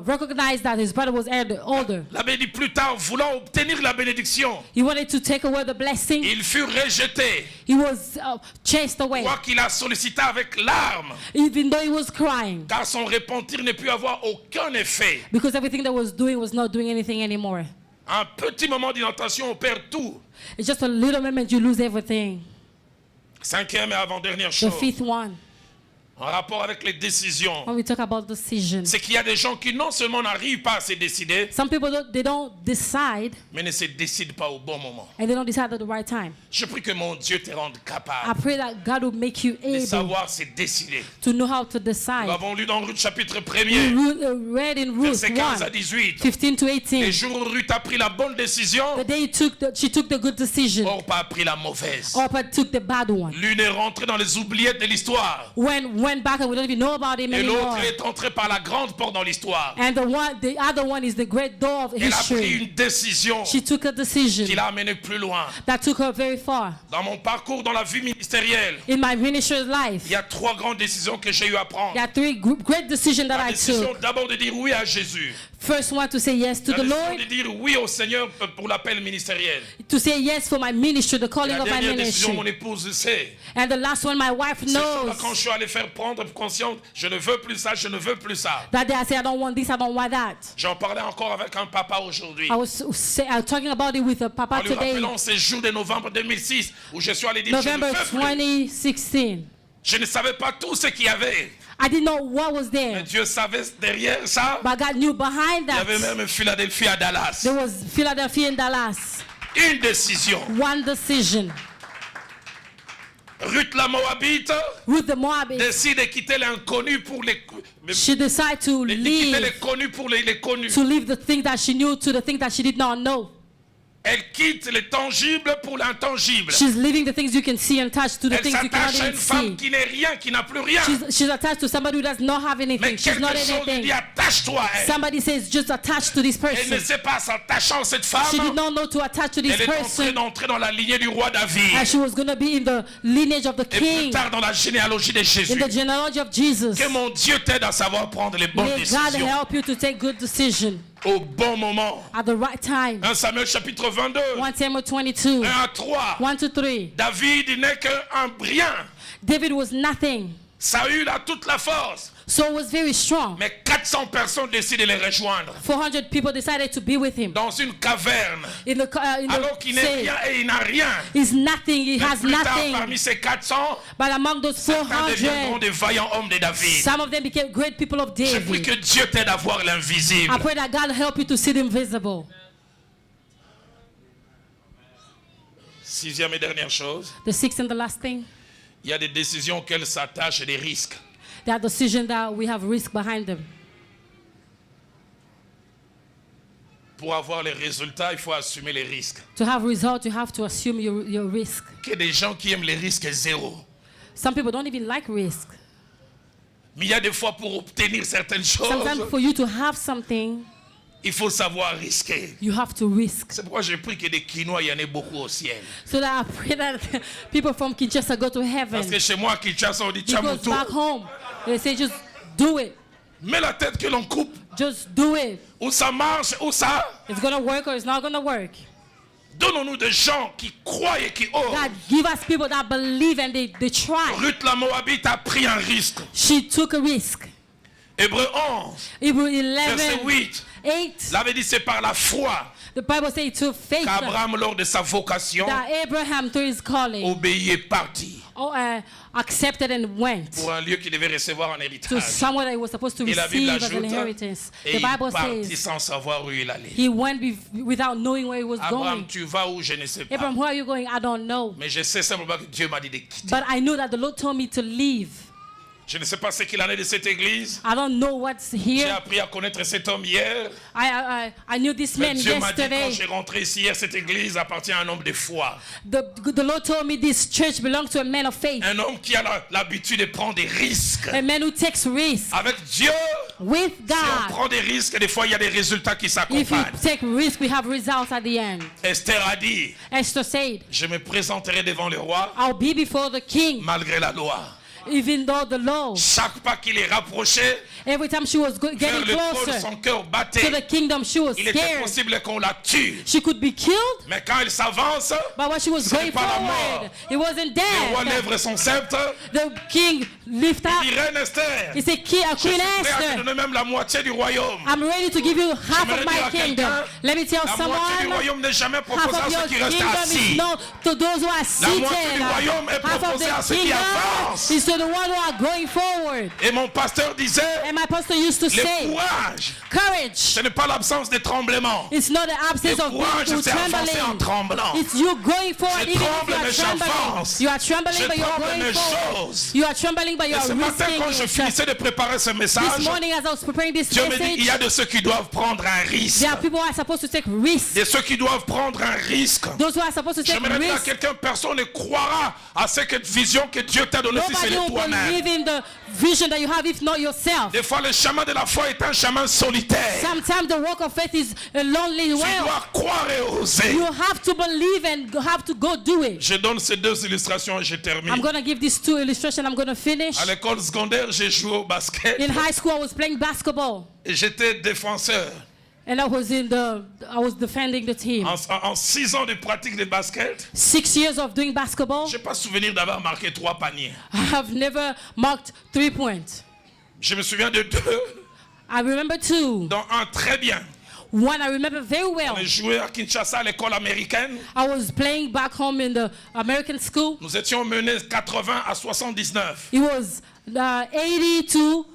recognize that his brother was older. La Bible dit plus tard, voulant obtenir la bénédiction, He wanted to take away the blessing. il fut rejeté. He was chased away, Quoi qu'il a sollicité avec larmes, even though he was crying, car son repentir ne put avoir aucun effet. because everything that was doing was not doing anything anymore. Un petit moment d'intentation, on perd tout. It's just a little moment you lose everything. Cinquième et avant-dernière The chose, fifth one, en rapport avec les décisions, when we talk about decisions, c'est qu'il y a des gens qui non seulement n'arrivent pas à se décider, some people don't decide, mais ne se décident pas au bon moment. and they don't decide at the right time. Je prie que mon Dieu te rende I capable pray that God will make you de able savoir se décider. to know how to Nous decide. avons lu dans Ruth chapitre We 1er, read in Ruth versets 15 à 1, 18. 15 to Les 18, jours où Ruth a pris la bonne décision, the day she took the good decision, Orpa a pris la mauvaise. Orpah took the bad one. L'une est rentrée dans les oubliettes de l'histoire Went back and we don't even know about him et anymore. l'autre est entrée par la grande porte dans l'histoire. And the other one is the great door of Elle a pris history. une décision She took a qui decision l'a amenée plus loin. that took her very far. Dans mon parcours dans la vie ministérielle, In my ministry's life, il y a 3 grandes décisions que j'ai eu à prendre. there are 3 great decisions that La I décision took. d'abord de dire oui à Jésus. First one, to say yes to La the décision Lord, de dire oui au Seigneur pour l'appel ministériel. to say yes for my ministry, the Et calling la of my dernière décision, ministry. mon épouse sait. And the last one, my wife C'est knows quand je suis allé faire prendre conscience, je ne veux plus ça, je ne veux plus ça. that day I say I don't want this, I don't want that. J'en parlais encore avec un papa aujourd'hui. I was talking about it with a papa En lui today, rappelant ces jours de novembre 2006 où je suis allé dire je ne November veux plus. 2016. Je ne savais pas tout ce qu'il y avait. I didn't know what was Mais there, Dieu savait derrière ça. but God knew behind Il y avait that même Philadelphie à Dallas. there was Philadelphia and Dallas. Une décision. One decision. Ruth la Moabite Ruth the Moabite, décide de quitter l'inconnu pour les she decided to de quitter les leave, connus pour les connus. to leave the things that she knew to the things that she did not know. Elle quitte les tangibles pour l'intangible. She's leaving the things you can see and touch to the Elle things you cannot s'attache à even une femme see. qui n'est rien, qui n'a plus rien. She's attached to somebody who does not have anything. Mais She's quelque not chose lui anything. dit attache-toi à elle. Somebody says just attached to this Elle ne person. sait pas s'attachant à cette She femme. did not know to attach to this Elle est en train person, d'entrer dans la lignée du roi David. and she was going to be in the lineage of the Et plus king, tard dans la généalogie de Jésus. in the genealogy of Jesus. Que mon Dieu t'aide à savoir prendre les bonnes May God décisions help you to take good decision au bon moment. at the right time. 1 Samuel chapitre 22, 1 Samuel 22, 1 à 3. 1 to 3. David n'est qu'un rien. David was nothing, Saül a toute la force. so was very strong. Mais 400 personnes décident de les rejoindre 400 people decided to be with him dans une caverne. in the Alors qu'il n'est cave. rien et il n'a rien. He's nothing, he Mais has plus tard, nothing. parmi ces 400, But among those certains deviendront 400, des vaillants hommes de David. some of them became great people of Je prie David. que Dieu t'aide à voir l'invisible. I pray that God help you to see the invisible. 6e et dernière chose, The sixth and the last thing, il y a des décisions auxquelles s'attachent et des risques. there are decisions that we have risk behind them. Pour avoir les résultats, il faut assumer les risques. To have results, you have to assume your risk. Il y a des gens qui aiment les risques zéro. Some people don't even like risk. Mais il y a des fois pour obtenir certaines choses, Sometimes for you to have something, il faut savoir risquer. you have to risk. C'est pourquoi j'ai pris que des Quinois, il y en ait beaucoup au ciel. So that I pray that people from Kinshasa go to heaven. Parce que chez moi, à Kinshasa, on dit Because Tchamoto. back home, they say just do it. Mets la tête que l'on coupe. Just do it. Ou ça marche, ou ça. It's going to work or it's not going to work. Donnons-nous des gens qui croient et qui osent. God, give us people that believe and they try. Ruth la Moabite a pris un risque. She took a risk. Hébreu 11, Hebrew verset 11, 8. 8. L'avait dit, c'est par la foi The Bible says to faith qu'Abraham, lors de sa vocation, that Abraham, through his calling, obéit et partit accepted and went pour un lieu qu'il devait recevoir en to héritage. somewhere that he was supposed to Et la Bible receive as an ajoute, inheritance. et The il Bible partit says sans savoir où il allait. he went without knowing where he was Abraham, going. tu vas où je ne sais pas. Abraham, where are you going? I don't know. Mais je sais simplement que Dieu m'a dit de quitter. But I know that the Lord told me to leave. Je ne sais pas ce qu'il en est de cette église. I don't know what's J'ai here. appris à connaître cet homme hier. I knew this Mais man Dieu m'a dit quand yesterday. j'ai rentré ici hier, cette église appartient à un homme de foi. The Lord told me this church belongs to a man of faith. Un homme qui a l'habitude de prendre des risques. A man who takes risks Avec Dieu, with si on God. prend des risques, des fois il y a des résultats qui If you s'accompagnent. take risks, we have results at the end. Esther a dit, Esther said, je me présenterai devant le roi I'll be before the king, malgré la loi. even though the law. Chaque pas qu'il est rapproché Every time she was vers getting le trône, closer son cœur to battait. the kingdom, she was Il était scared. possible qu'on la tue. She could be killed, Mais quand il s'avance, but when she was Ce n'est going pas la mort. forward, it wasn't le roi death. lève son sceptre. The king lift Il up. dit, Reine Esther, He said, je suis Queen prêt à te Esther, donner même la moitié du royaume. I'm ready to give you half J'aimerais of dire my à kingdom. quelqu'un, Let me tell La moitié du someone, royaume n'est jamais half proposée à of your ceux qui restent kingdom is assis. not to those who are La moitié seated. du royaume est Half of proposée à the ceux qui kingdom avancent. is to You're the one who are going forward. Et mon pasteur disait, And my pastor used to le say, courage, courage. ce n'est pas l'absence de tremblement. It's not the Le absence of courage, being c'est avancer en trembling. tremblant. It's you going forward Je even if tremble, you are mais trembling. j'avance. You are trembling, Je but you are tremble, going mais forward. j'ose. You are trembling, but you Et are ce matin, risking quand je it. finissais de préparer ce This message, morning, as I was preparing this Dieu me dit, il y message, a de ceux qui doivent prendre un risque. there are people who are supposed to take risks. De ceux qui doivent prendre un risque. Those who are supposed to take J'aimerais dire à risks. quelqu'un, personne ne croira à cette vision que Dieu t'a donnée si c'est Nobody de will toi-même. believe in the vision that you have if not yourself. Des fois, le chemin de la foi est un chemin solitaire. Sometimes the walk of faith is a lonely Tu way. dois croire et oser. You have to believe and have to go do it. Je donne ces deux illustrations et je termine. I'm going to give these two illustrations. I'm going to finish. À l'école secondaire, j'ai joué au basket In high school, I was playing basketball. et j'étais défenseur. And I was defending the team. En 6 ans de pratique de basket, 6 years of doing basketball. je n'ai pas souvenir d'avoir marqué 3 paniers. I have never marked 3 points. Je me souviens de 2, I remember 2. dont un très bien. One I remember very well. On jouait à Kinshasa à l'école américaine. I was playing back home in the American school. Nous étions menés 80 à 79. It was 80 to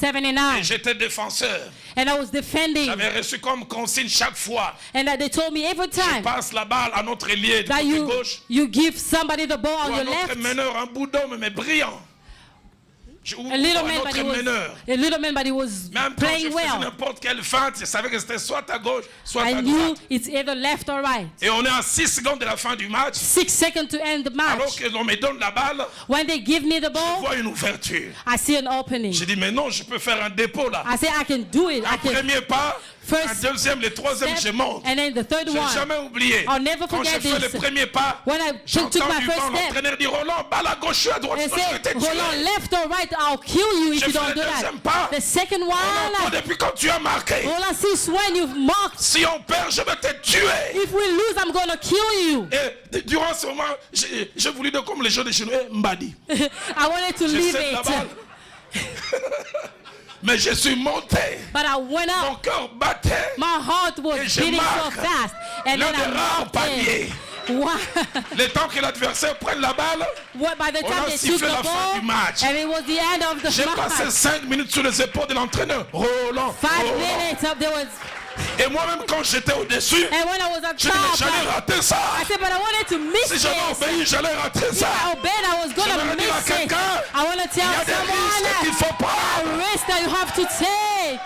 Et 79. j'étais défenseur. And I was defending. J'avais reçu comme consigne chaque fois. And they told me every Je time passe la balle à notre ailier du that côté gauche you give somebody the ball ou on à your notre left. meneur, un bout d'homme mais brillant. Ou A little à man, but notre he was meneur. a little man, but he was Même quand je playing faisais well. n'importe quelle feinte, je savais que c'était soit à gauche, soit I à knew droite. it's either left or right. Et on est à 6 secondes de la fin du match. 6 seconds to end the Alors match. que l'on me donne la balle, When they give me the je ball, vois une ouverture. I see an opening. J'ai dit, mais non, je peux faire un dépôt là. I say I can do it. I Un can premier pas, un first deuxième, le troisième, je step, monte. and then the third Je n'ai one. jamais oublié. I'll never Quand j'ai forget fait this. le premier pas, When I took j'entends my du first vent, step, l'entraîneur dit, Roland, balle à gauche ou à droite, they sinon je vais say, te hold on, tuer. left or right, I'll kill you if J'ai you fait don't le do deuxième that. pas. The second Roland, one, depuis quand tu as marqué, hold on, since when you've marked. si on perd, je vais te tuer. If we lose, I'm gonna kill you. Et durant ce moment, j'ai voulu dire comme les gens de chez nous, Mbadi. I wanted to Je leave sais la it, balle. Mais je suis monté. but I went Mon up. cœur battait. My heart was Et je beating so marque fast, and l'un then des I rares marked paniers. it. Wow. Le temps que l'adversaire prenne la balle, By the On time a they took sifflé the la fin ball, du match. and it was the end of the j'ai passé match. 5 minutes sur les épaules de l'entraîneur. Roland, 5 Roland. minutes up there was, Et moi-même, quand j'étais au-dessus, and when I was at je dis, mais top, j'allais rater ça. I said, but I wanted to miss Si this. j'avais obéi, j'allais rater If ça. I obeyed, I was gonna J'aimerais dire à miss it. quelqu'un, I want to Il y a tell des risques qu'il someone faut prendre. a risk that you have to take.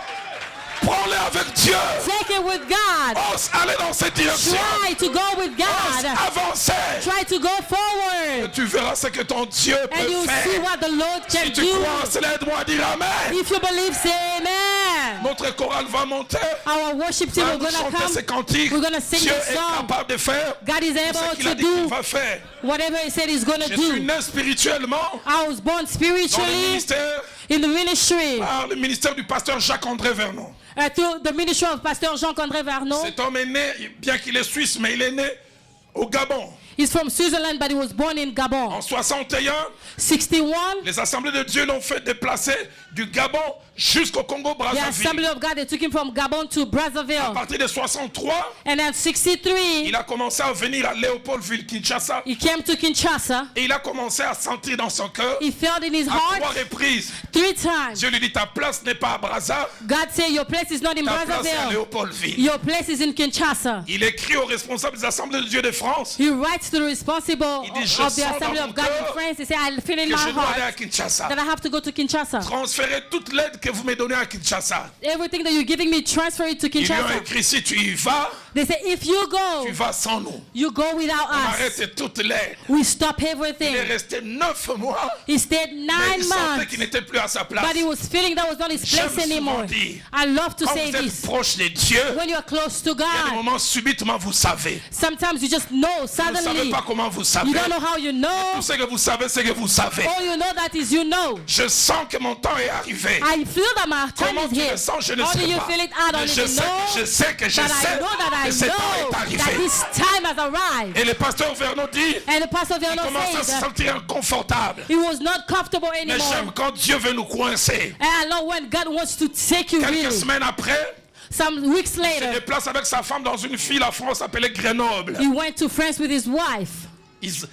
Prends-les avec Dieu. Take it with God. Ose aller dans cette direction. Try to go with Ose God. avancer. Try to go forward. Tu verras ce que ton Dieu And peut you see faire. what the Lord Si can tu do. crois, cela aide-moi à dire Amen. If you believe, say amen. Notre chorale va monter. Our worship team Va are nous gonna chanter ces come. cantiques. We're gonna sing Dieu this est song. capable de faire God is ce able qu'il a to dit qu'il do va faire. whatever He said He's gonna Je suis do. né spirituellement I was born dans le spiritually ministère in the ministry par le ministère du pasteur Jacques-André Vernon. through the ministry of Pastor Jean-André Vernon. Cet homme est né, bien qu'il est suisse, mais il est né au Gabon. He's from Switzerland, but he was born in Gabon. En 61, 61, les assemblées de Dieu l'ont fait déplacer du Gabon jusqu'au the Congo-Brazzaville. Assembly of God, they took him from Gabon to À Brazzaville. partir de 63, And at 63, il a commencé à venir à Léopoldville, Kinshasa. he came to Kinshasa. Et il a commencé à sentir dans son cœur, He felt in his à 3 heart reprises, 3 times. Dieu lui dit, ta place n'est pas à Brazza, God said, your place is not in ta place est à Brazzaville. Léopoldville. Your place is in Kinshasa. Il écrit aux responsables des assemblées de Dieu de France He writes to the responsible Il dit, je of the sens Assembly dans of mon God in cœur France. He said, I feel in que my je dois aller à heart Kinshasa. that I have to go to Kinshasa. Transférez toute l'aide que vous me donnez à Kinshasa. Everything that you're giving me, transfer it to Ils lui ont Kinshasa. écrit, si tu y vas, They say, if you go, tu vas sans nous. you go without On us. arrête toute l'aide. We stop Il est everything. resté 9 mois, He stayed mais 9 il sentait months, qu'il n'était plus à sa place. but he was feeling that was not his J'aime place anymore. souvent dire, I love to Quand say vous êtes this. proche de Dieu, When you are close to il y a des God, moments subitement vous savez. sometimes you just know Vous ne savez suddenly. pas comment vous savez. You don't know how you Tout know. ce que vous savez, c'est que vous savez. All you know that is you know. Je sens que mon temps est arrivé. I feel that my time Comment is tu here. le sens, je ne How do sais you pas. feel it? I don't Mais je even sais, know. je sais que je But I sais know that I que ce temps know est that arrivé. this time has arrived. Et le pasteur Vernon dit, And the pastor il Vernon commence à se said sentir inconfortable. he was not comfortable Mais j'aime anymore. quand Dieu veut nous coincer. And I know when God wants to take you Quelques really. semaines après, Some weeks il se later, déplace avec sa femme dans une ville à France appelée Grenoble. he went to France with his wife.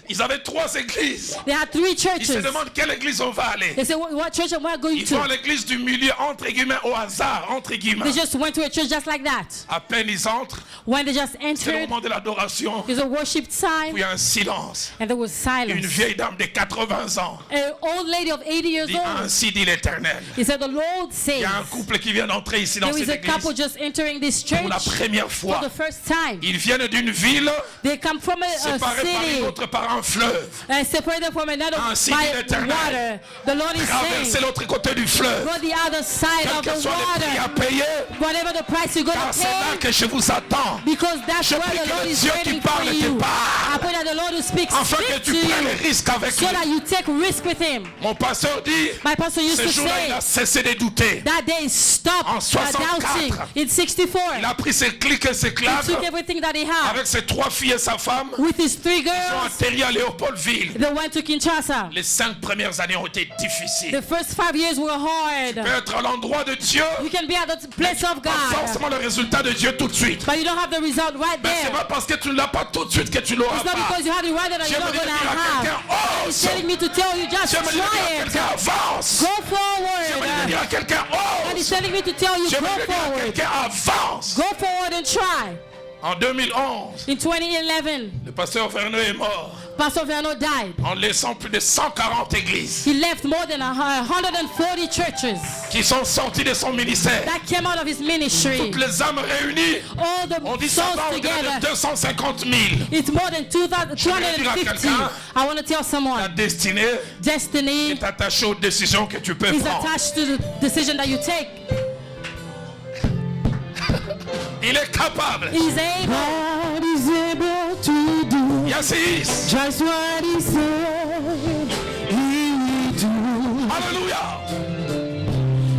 Ils avaient 3 églises. They had 3 Ils se churches. demandent quelle église on va aller. They said, what church am I going Ils vont à to? l'église du milieu, entre guillemets, au hasard, entre guillemets. They just went to a church just like that. À peine ils entrent, When they just c'est le entered, moment de l'adoration. there's a worship Puis time, il y a un silence. and there was Une silence. vieille dame de 80 ans An old lady of 80 years dit, old. ainsi dit l'Éternel. He said, the Lord Il says, y a un couple qui vient d'entrer ici dans there is cette a couple église just entering this pour la church première for fois. the first time. Ils viennent d'une ville They come from a séparée par une city autre par un fleuve. and separated from another Ainsi by dit l'Éternel. water. The Lord is Traverser saying, l'autre côté du fleuve. go the other side Quel of que the soit le prix à water. payer, Whatever the price you're going car to c'est là pay, que je vous attends. because that's Je where prie the que Lord le is Dieu qui waiting for parle te you. parle. I pray that the Lord who speaks Afin que speak tu to prennes you les risques avec so lui. that you take risk with him. Mon pasteur dit, My pastor used ce to jour-là, il say a cessé de douter. that day stop En 64, doubting. In 64, Il a pris ses clics et ses he claques took everything that he had avec ses 3 filles et sa femme. with his 3 Ils ont girls. atterri à Léopoldville. They went to Kinshasa. Les 5 premières années ont été difficiles. The first 5 years were hard. Tu peux être à l'endroit de Dieu, You can be at the place of pas God, forcément le résultat de Dieu tout de suite. but you don't have the result right Mais c'est there. pas parce que tu ne l'as pas tout de suite que tu l'auras It's not pas. because you have it right there that you're not J'aimerais going to dire à quelqu'un, have. He's ose. telling me to tell you just J'aimerais dire à try it. quelqu'un, avance. Go J'aimerais forward. dire à quelqu'un, And he's ose. telling me to tell you J'aimerais go dire à forward. quelqu'un, avance. Go forward and try. En 2011, In 2011, le pasteur Vernon est mort Pastor Verno died. en laissant plus de 140 églises He left more than 140 churches qui sont sorties de son ministère. that came out of his ministry. Toutes les âmes réunies, All on the dit ça souls va au-delà de together. 250 000. It's more than 250. I want to tell Ta someone, destinée destiny est attachée aux décisions que tu peux is prendre. attached to the decision that you take. Il est capable. He's able. God is able to do Yes, he is. just what he said he will do. Hallelujah.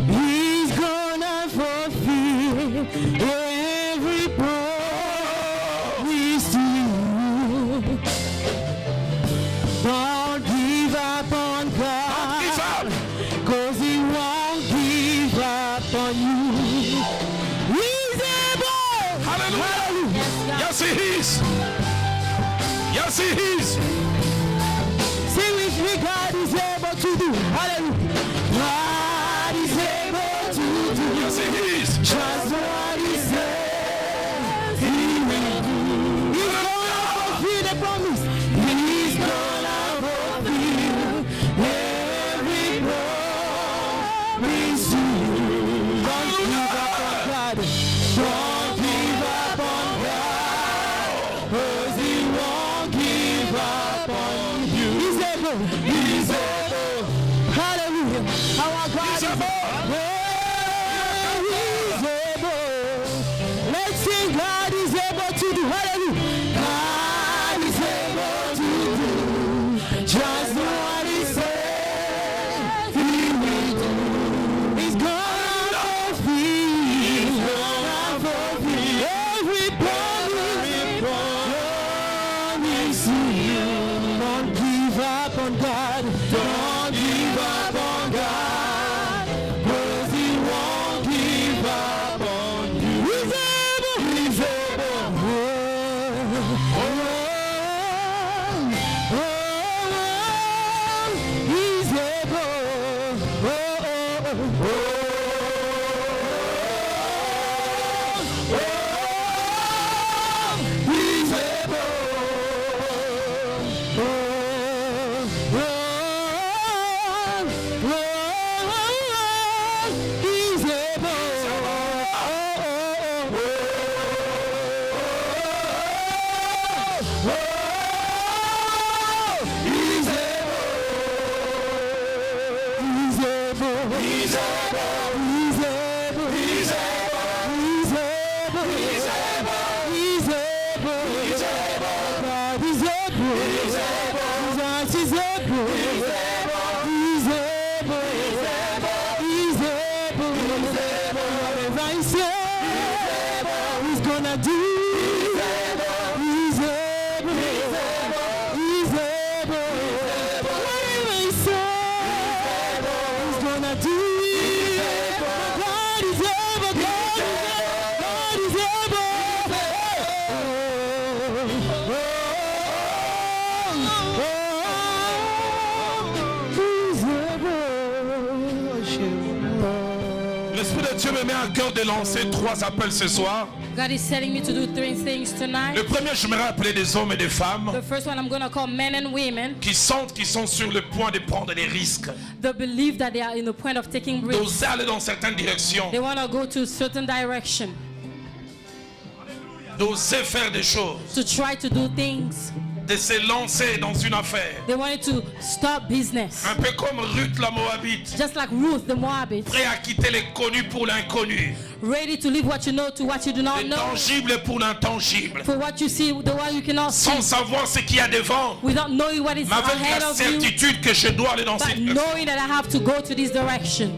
He's gonna fulfill every promise to you. Don't give up on God, Give up. 'cause he won't give up on you. He's able. Hallelujah. Yes, he is. Yes, he is. See with me, God is able to do. Hallelujah. God is able to do Yes, he is. just what he says he will do. He's gonna fulfill the promise. He's gonna fulfill every promise to you. Don't give up on God. Don't give up on God. 'Cause he won't give up on you. He's able. He's able. Hallelujah. Our God He's is able. Oh, he's able. Let's sing. God is able to do. Hallelujah. God is able to do just what he said he will do. He's gonna fulfill every promise to you. Don't give up on God. Don't give up on God. 'Cause he won't give up on you. He's able. He's able. He's gonna do. He's able. He's able. He's able. Whatever he said, he's gonna do. God is able. God Dieu me met à cœur de lancer 3 appels ce soir. God is telling me to do 3 things tonight. Le premier, j'aimerais appeler des hommes et des femmes The first one I'm going to call men and women qui sentent qu'ils sont sur le point de prendre des risques, that believe that they are in the point of taking risks. d'oser aller dans certaines directions, They want to go to a certain direction, d'oser faire des choses, to try to do things. de se lancer dans une affaire. They wanted to start business. Un peu comme Ruth la Moabite, Just like Ruth the Moabite, prêt à quitter les connus pour l'inconnu, ready to leave what you know to what you do not le know. tangible pour l'intangible, For what you see, the one you cannot see, sans savoir ce qu'il y a devant, without knowing what is mais avec ahead la of you, certitude que je dois aller dans but cette direction. knowing that I have to go to this direction.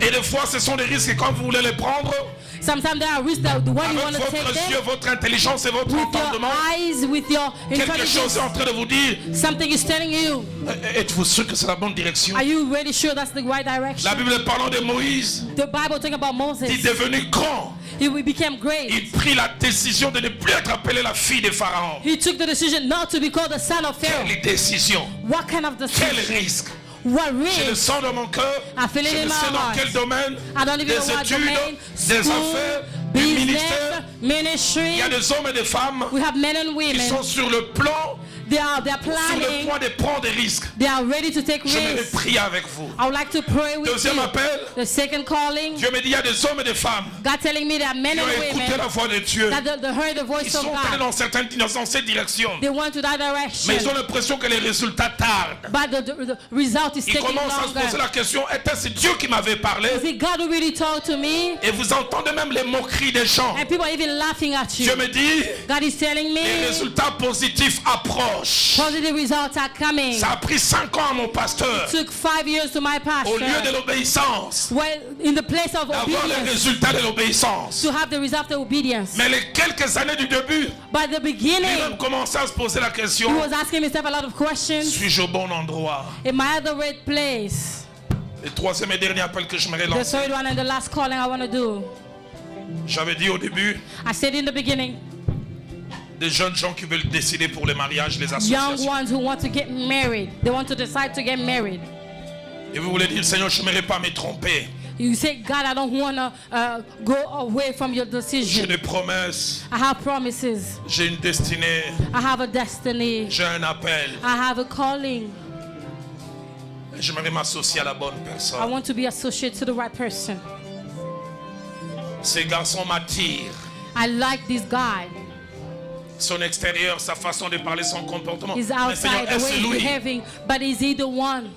Et des fois, ce sont des risques, et quand vous voulez les prendre, Sometimes there are risks that the one you want avec to take votre there, yeux, votre intelligence et votre with entendement, your eyes, with your quelque chose intelligence, est en train de vous dire, something is telling you, êtes-vous sûr que c'est la bonne direction? are you really sure that's the right direction? La Bible parlant de Moïse, The Bible talking about Moses, il est devenu grand. he became great. Il prit la décision de ne plus être appelé la fille de Pharaon. He took the decision not to be called the son of Pharaoh. Quelle décision? What kind of Quel decision? risque? What Je le risk? sens dans mon cœur. I feel it Je in ne my sais dans heart. quel domaine. I don't even Des know what études, domain, des school, affaires, du business, ministère. Il ministry. y a des hommes et des femmes We have men and qui sont women. sur le plan, They're sur le planning. point de prendre des risques. They are ready to take Je vais risks. prier avec vous. I would like to pray with Deuxième you. appel. The second calling, Dieu me dit, il y a des hommes et des femmes God telling me that men qui ont and écouté women la voix de Dieu. that they heard the Ils voice of sont allés God. dans cette direction. They went to that Mais ils ont direction, l'impression que les résultats tardent. but the result is Ils taking commencent à se poser longer. la question, était-ce Dieu qui m'avait parlé? Is it God who really talked to me? Et vous entendez même les moqueries des gens. And people are even laughing at you. Dieu me dit, God is telling les me résultats positifs approchent. positive results are coming. Ça a pris 5 ans à mon pasteur. Took 5 years to my Au lieu de pastor. l'obéissance, Well, in the place of d'avoir les obedience, résultats de l'obéissance. to have the result of obedience. Mais les quelques années du début, By the beginning, lui-même commençait à se poser la he question, was asking himself a lot of questions. suis-je au bon endroit? Am I at the right place? Le troisième et dernier appel que je me The lance. third one and the last calling I want to do. J'avais dit au début, I said in the beginning, des jeunes gens qui veulent décider pour les mariages, les young associations. ones who want to get married. They want to decide to get married. Et vous voulez dire, Seigneur, je n'aimerais pas me tromper. You say, God, I don't want to go away from your J'ai decision. des promesses, I have promises. j'ai une destinée, I have a destiny. j'ai un appel. I have a calling. J'aimerais m'associer à la bonne I personne. want to be associated to the right person. Ces garçons m'attirent. I like this guy. Son extérieur, sa façon de parler, son comportement. He's Mais Seigneur, outside, the est-ce way he's lui? behaving, but is he the one?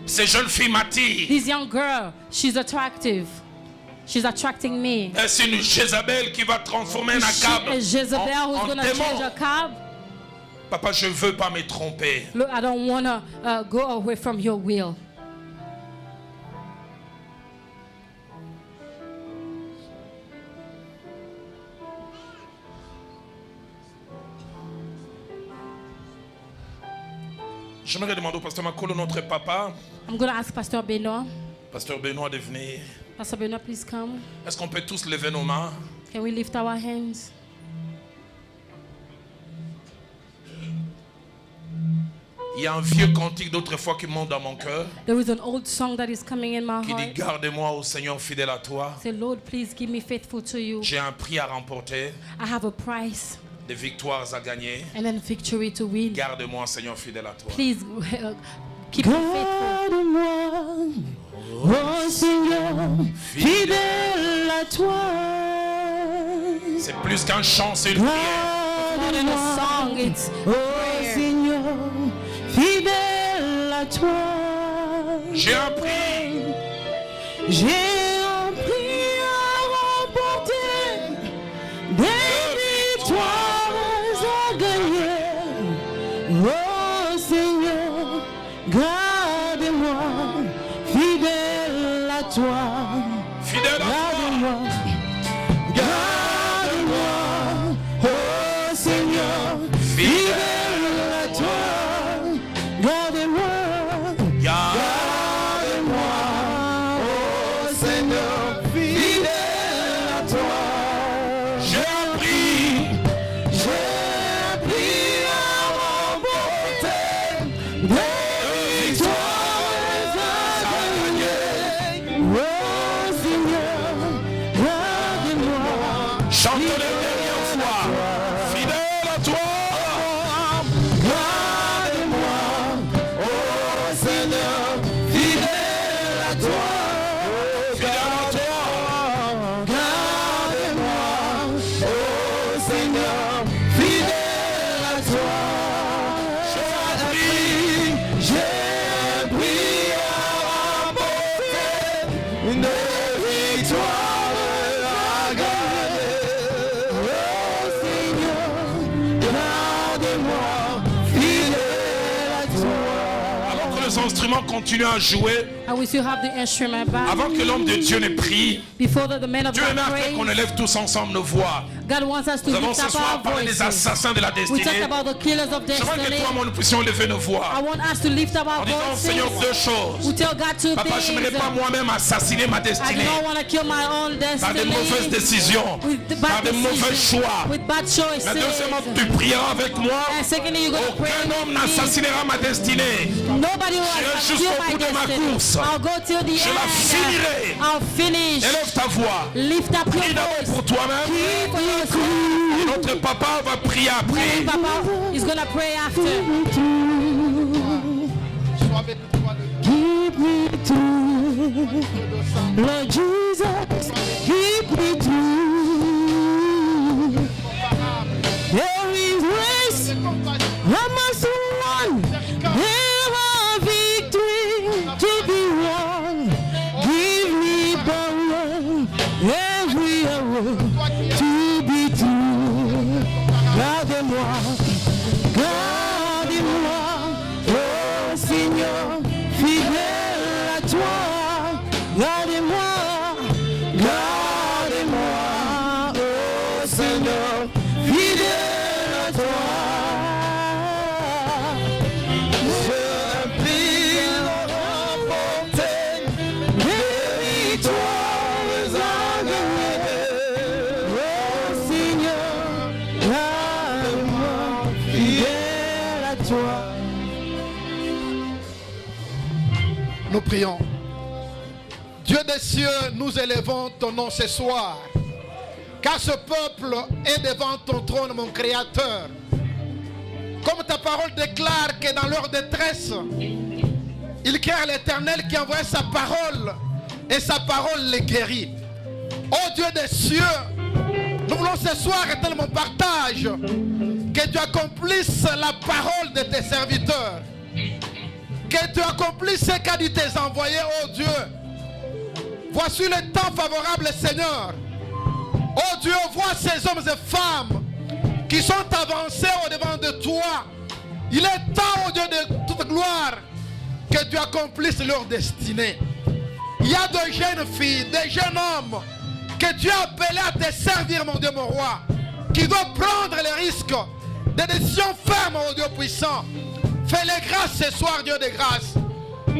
Ces jeunes filles m'attirent. This young girl, she's attractive. She's attracting me. Est-ce une Jézabel qui va transformer un Is she accable a Jezebel en, who's en going to change a démon? cab? Papa, je ne veux pas me tromper. Look, I don't want to go away from your will. J'aimerais demander au pasteur Makolo, notre papa, I'm going to ask Pastor Benoit. pasteur Benoît, de venir. Pastor Benoit, please come. Est-ce qu'on peut tous lever nos mains? Can we lift our hands? Il y a un vieux cantique d'autrefois qui monte dans mon cœur, There is an old song that is coming in my qui dit heart. garde-moi au Seigneur fidèle à toi. Say, Lord, please keep me faithful to you. J'ai un prix à remporter, I have a price des victoires à gagner. and then victory to win. Garde-moi, Seigneur fidèle à toi. Please keep me faithful. Garde-moi, oh Seigneur, fidèle à toi. C'est plus qu'un chant, c'est une prière. More than a song, it's Oh prayer. Seigneur, fidèle à toi. J'ai un prix. J'ai un prix à remporter, des victoires à gagner. Oh Seigneur, garde-moi, fidèle à toi. Fidèle à toi. Garde-moi, garde-moi, oh Seigneur, fidèle à toi. Garde-moi. Garde-moi, oh Seigneur, fidèle à toi. J'ai un prix. J'ai appris à remporter des victoires à gagner. Oh Seigneur, Seigneur, fidèle à toi. Instruments continuent à jouer. And we still have the instrument back. Avant que l'homme de Dieu ne prie, Before the man of Dieu God aimerait prays, qu'on élève tous ensemble nos voix. God wants us to Nous avons lift ce up soir our parlé des voices. assassins de la We destinée. talked about the killers of Je veux que destiny. toi et moi nous puissions élever nos voix. I want us to lift up our En disant, voices. Seigneur, deux choses. We tell God two Papa, je n'aimerais things. pas moi-même assassiner ma I destinée don't want to kill my own par des destiny mauvaises décisions, with the par bad des mauvais decisions, choix. with bad choices. Mais deuxièmement, tu prieras avec moi. And secondly, you're going to pray Aucun homme with me. n'assassinera ma destinée. Nobody J'irai wants to jusqu'au kill my bout de ma destiny. course. I'll go till the Je la end. finirai. I'll finish. Élève ta voix. Lift up your Prie d'abord voice. pour toi-même. Pray for yourself. Et notre papa va prier après. Papa is going to pray after. Keep me true, Lord Jesus, keep me true. There is grace, I must run, there are victory to be won. Give me power every hour to be true. Gardez-moi, gardez-moi, oh Seigneur, fidèle à toi. Gardez-moi, gardez-moi, oh Seigneur, fidèle à toi. Je prie remporter les victoires à gagner. Oh Seigneur, garde-moi, fidèle à toi. Nous prions. Dieu des cieux, nous élevons ton nom ce soir. Car ce peuple est devant ton trône, mon Créateur. Comme ta parole déclare que dans leur détresse, ils crient à l'Éternel qui envoie sa parole et sa parole les guérit. Ô Dieu des cieux, nous voulons ce soir étendre mon partage, que tu accomplisses la parole de tes serviteurs. Que tu accomplisses ce qu'a dit tes envoyés, ô Dieu. Voici le temps favorable, Seigneur. Ô Dieu, vois ces hommes et femmes qui sont avancés au-devant de toi. Il est temps, ô Dieu de toute gloire, que tu accomplisses leur destinée. Il y a de jeunes filles, des jeunes hommes que tu as appelés à te servir, mon Dieu, mon roi, qui doivent prendre les risques, des décisions fermes, ô Dieu puissant. Fais-les grâces ce soir, Dieu de grâce.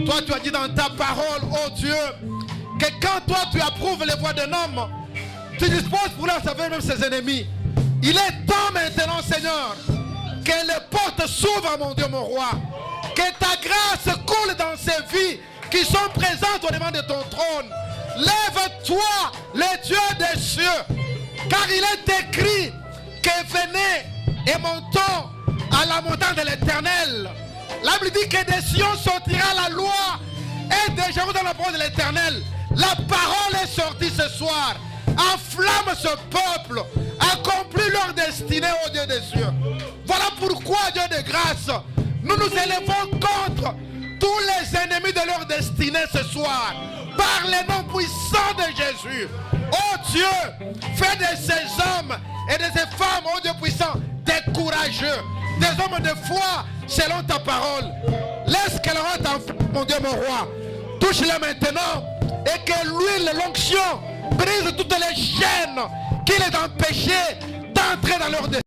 Toi, tu as dit dans ta parole, ô Dieu, que quand toi, tu approuves les voies d'un homme, tu disposes pour leur sauver même ses ennemis. Il est temps maintenant, Seigneur, que les portes s'ouvrent, mon Dieu, mon roi. Que ta grâce coule dans ces vies qui sont présentes au devant de ton trône. Lève-toi, les dieux des cieux, car il est écrit que venez et montons à la montagne de l'Éternel. La Bible dit que des Sion sortira la loi et des Jérusalem la parole de l'Éternel. La parole est sortie ce soir. Enflamme ce peuple. Accomplis leur destinée, ô Dieu des cieux. Voilà pourquoi, Dieu de grâce, nous nous élevons contre tous les ennemis de leur destinée ce soir. Par le nom puissant de Jésus. Oh Dieu, fais de ces hommes et de ces femmes, oh Dieu puissant, des courageux, des hommes de foi selon ta parole. Laisse que leur mon Dieu, mon roi, touche-les maintenant et que l'huile, l'onction, brise toutes les chaînes qui les empêchaient d'entrer dans leur destin.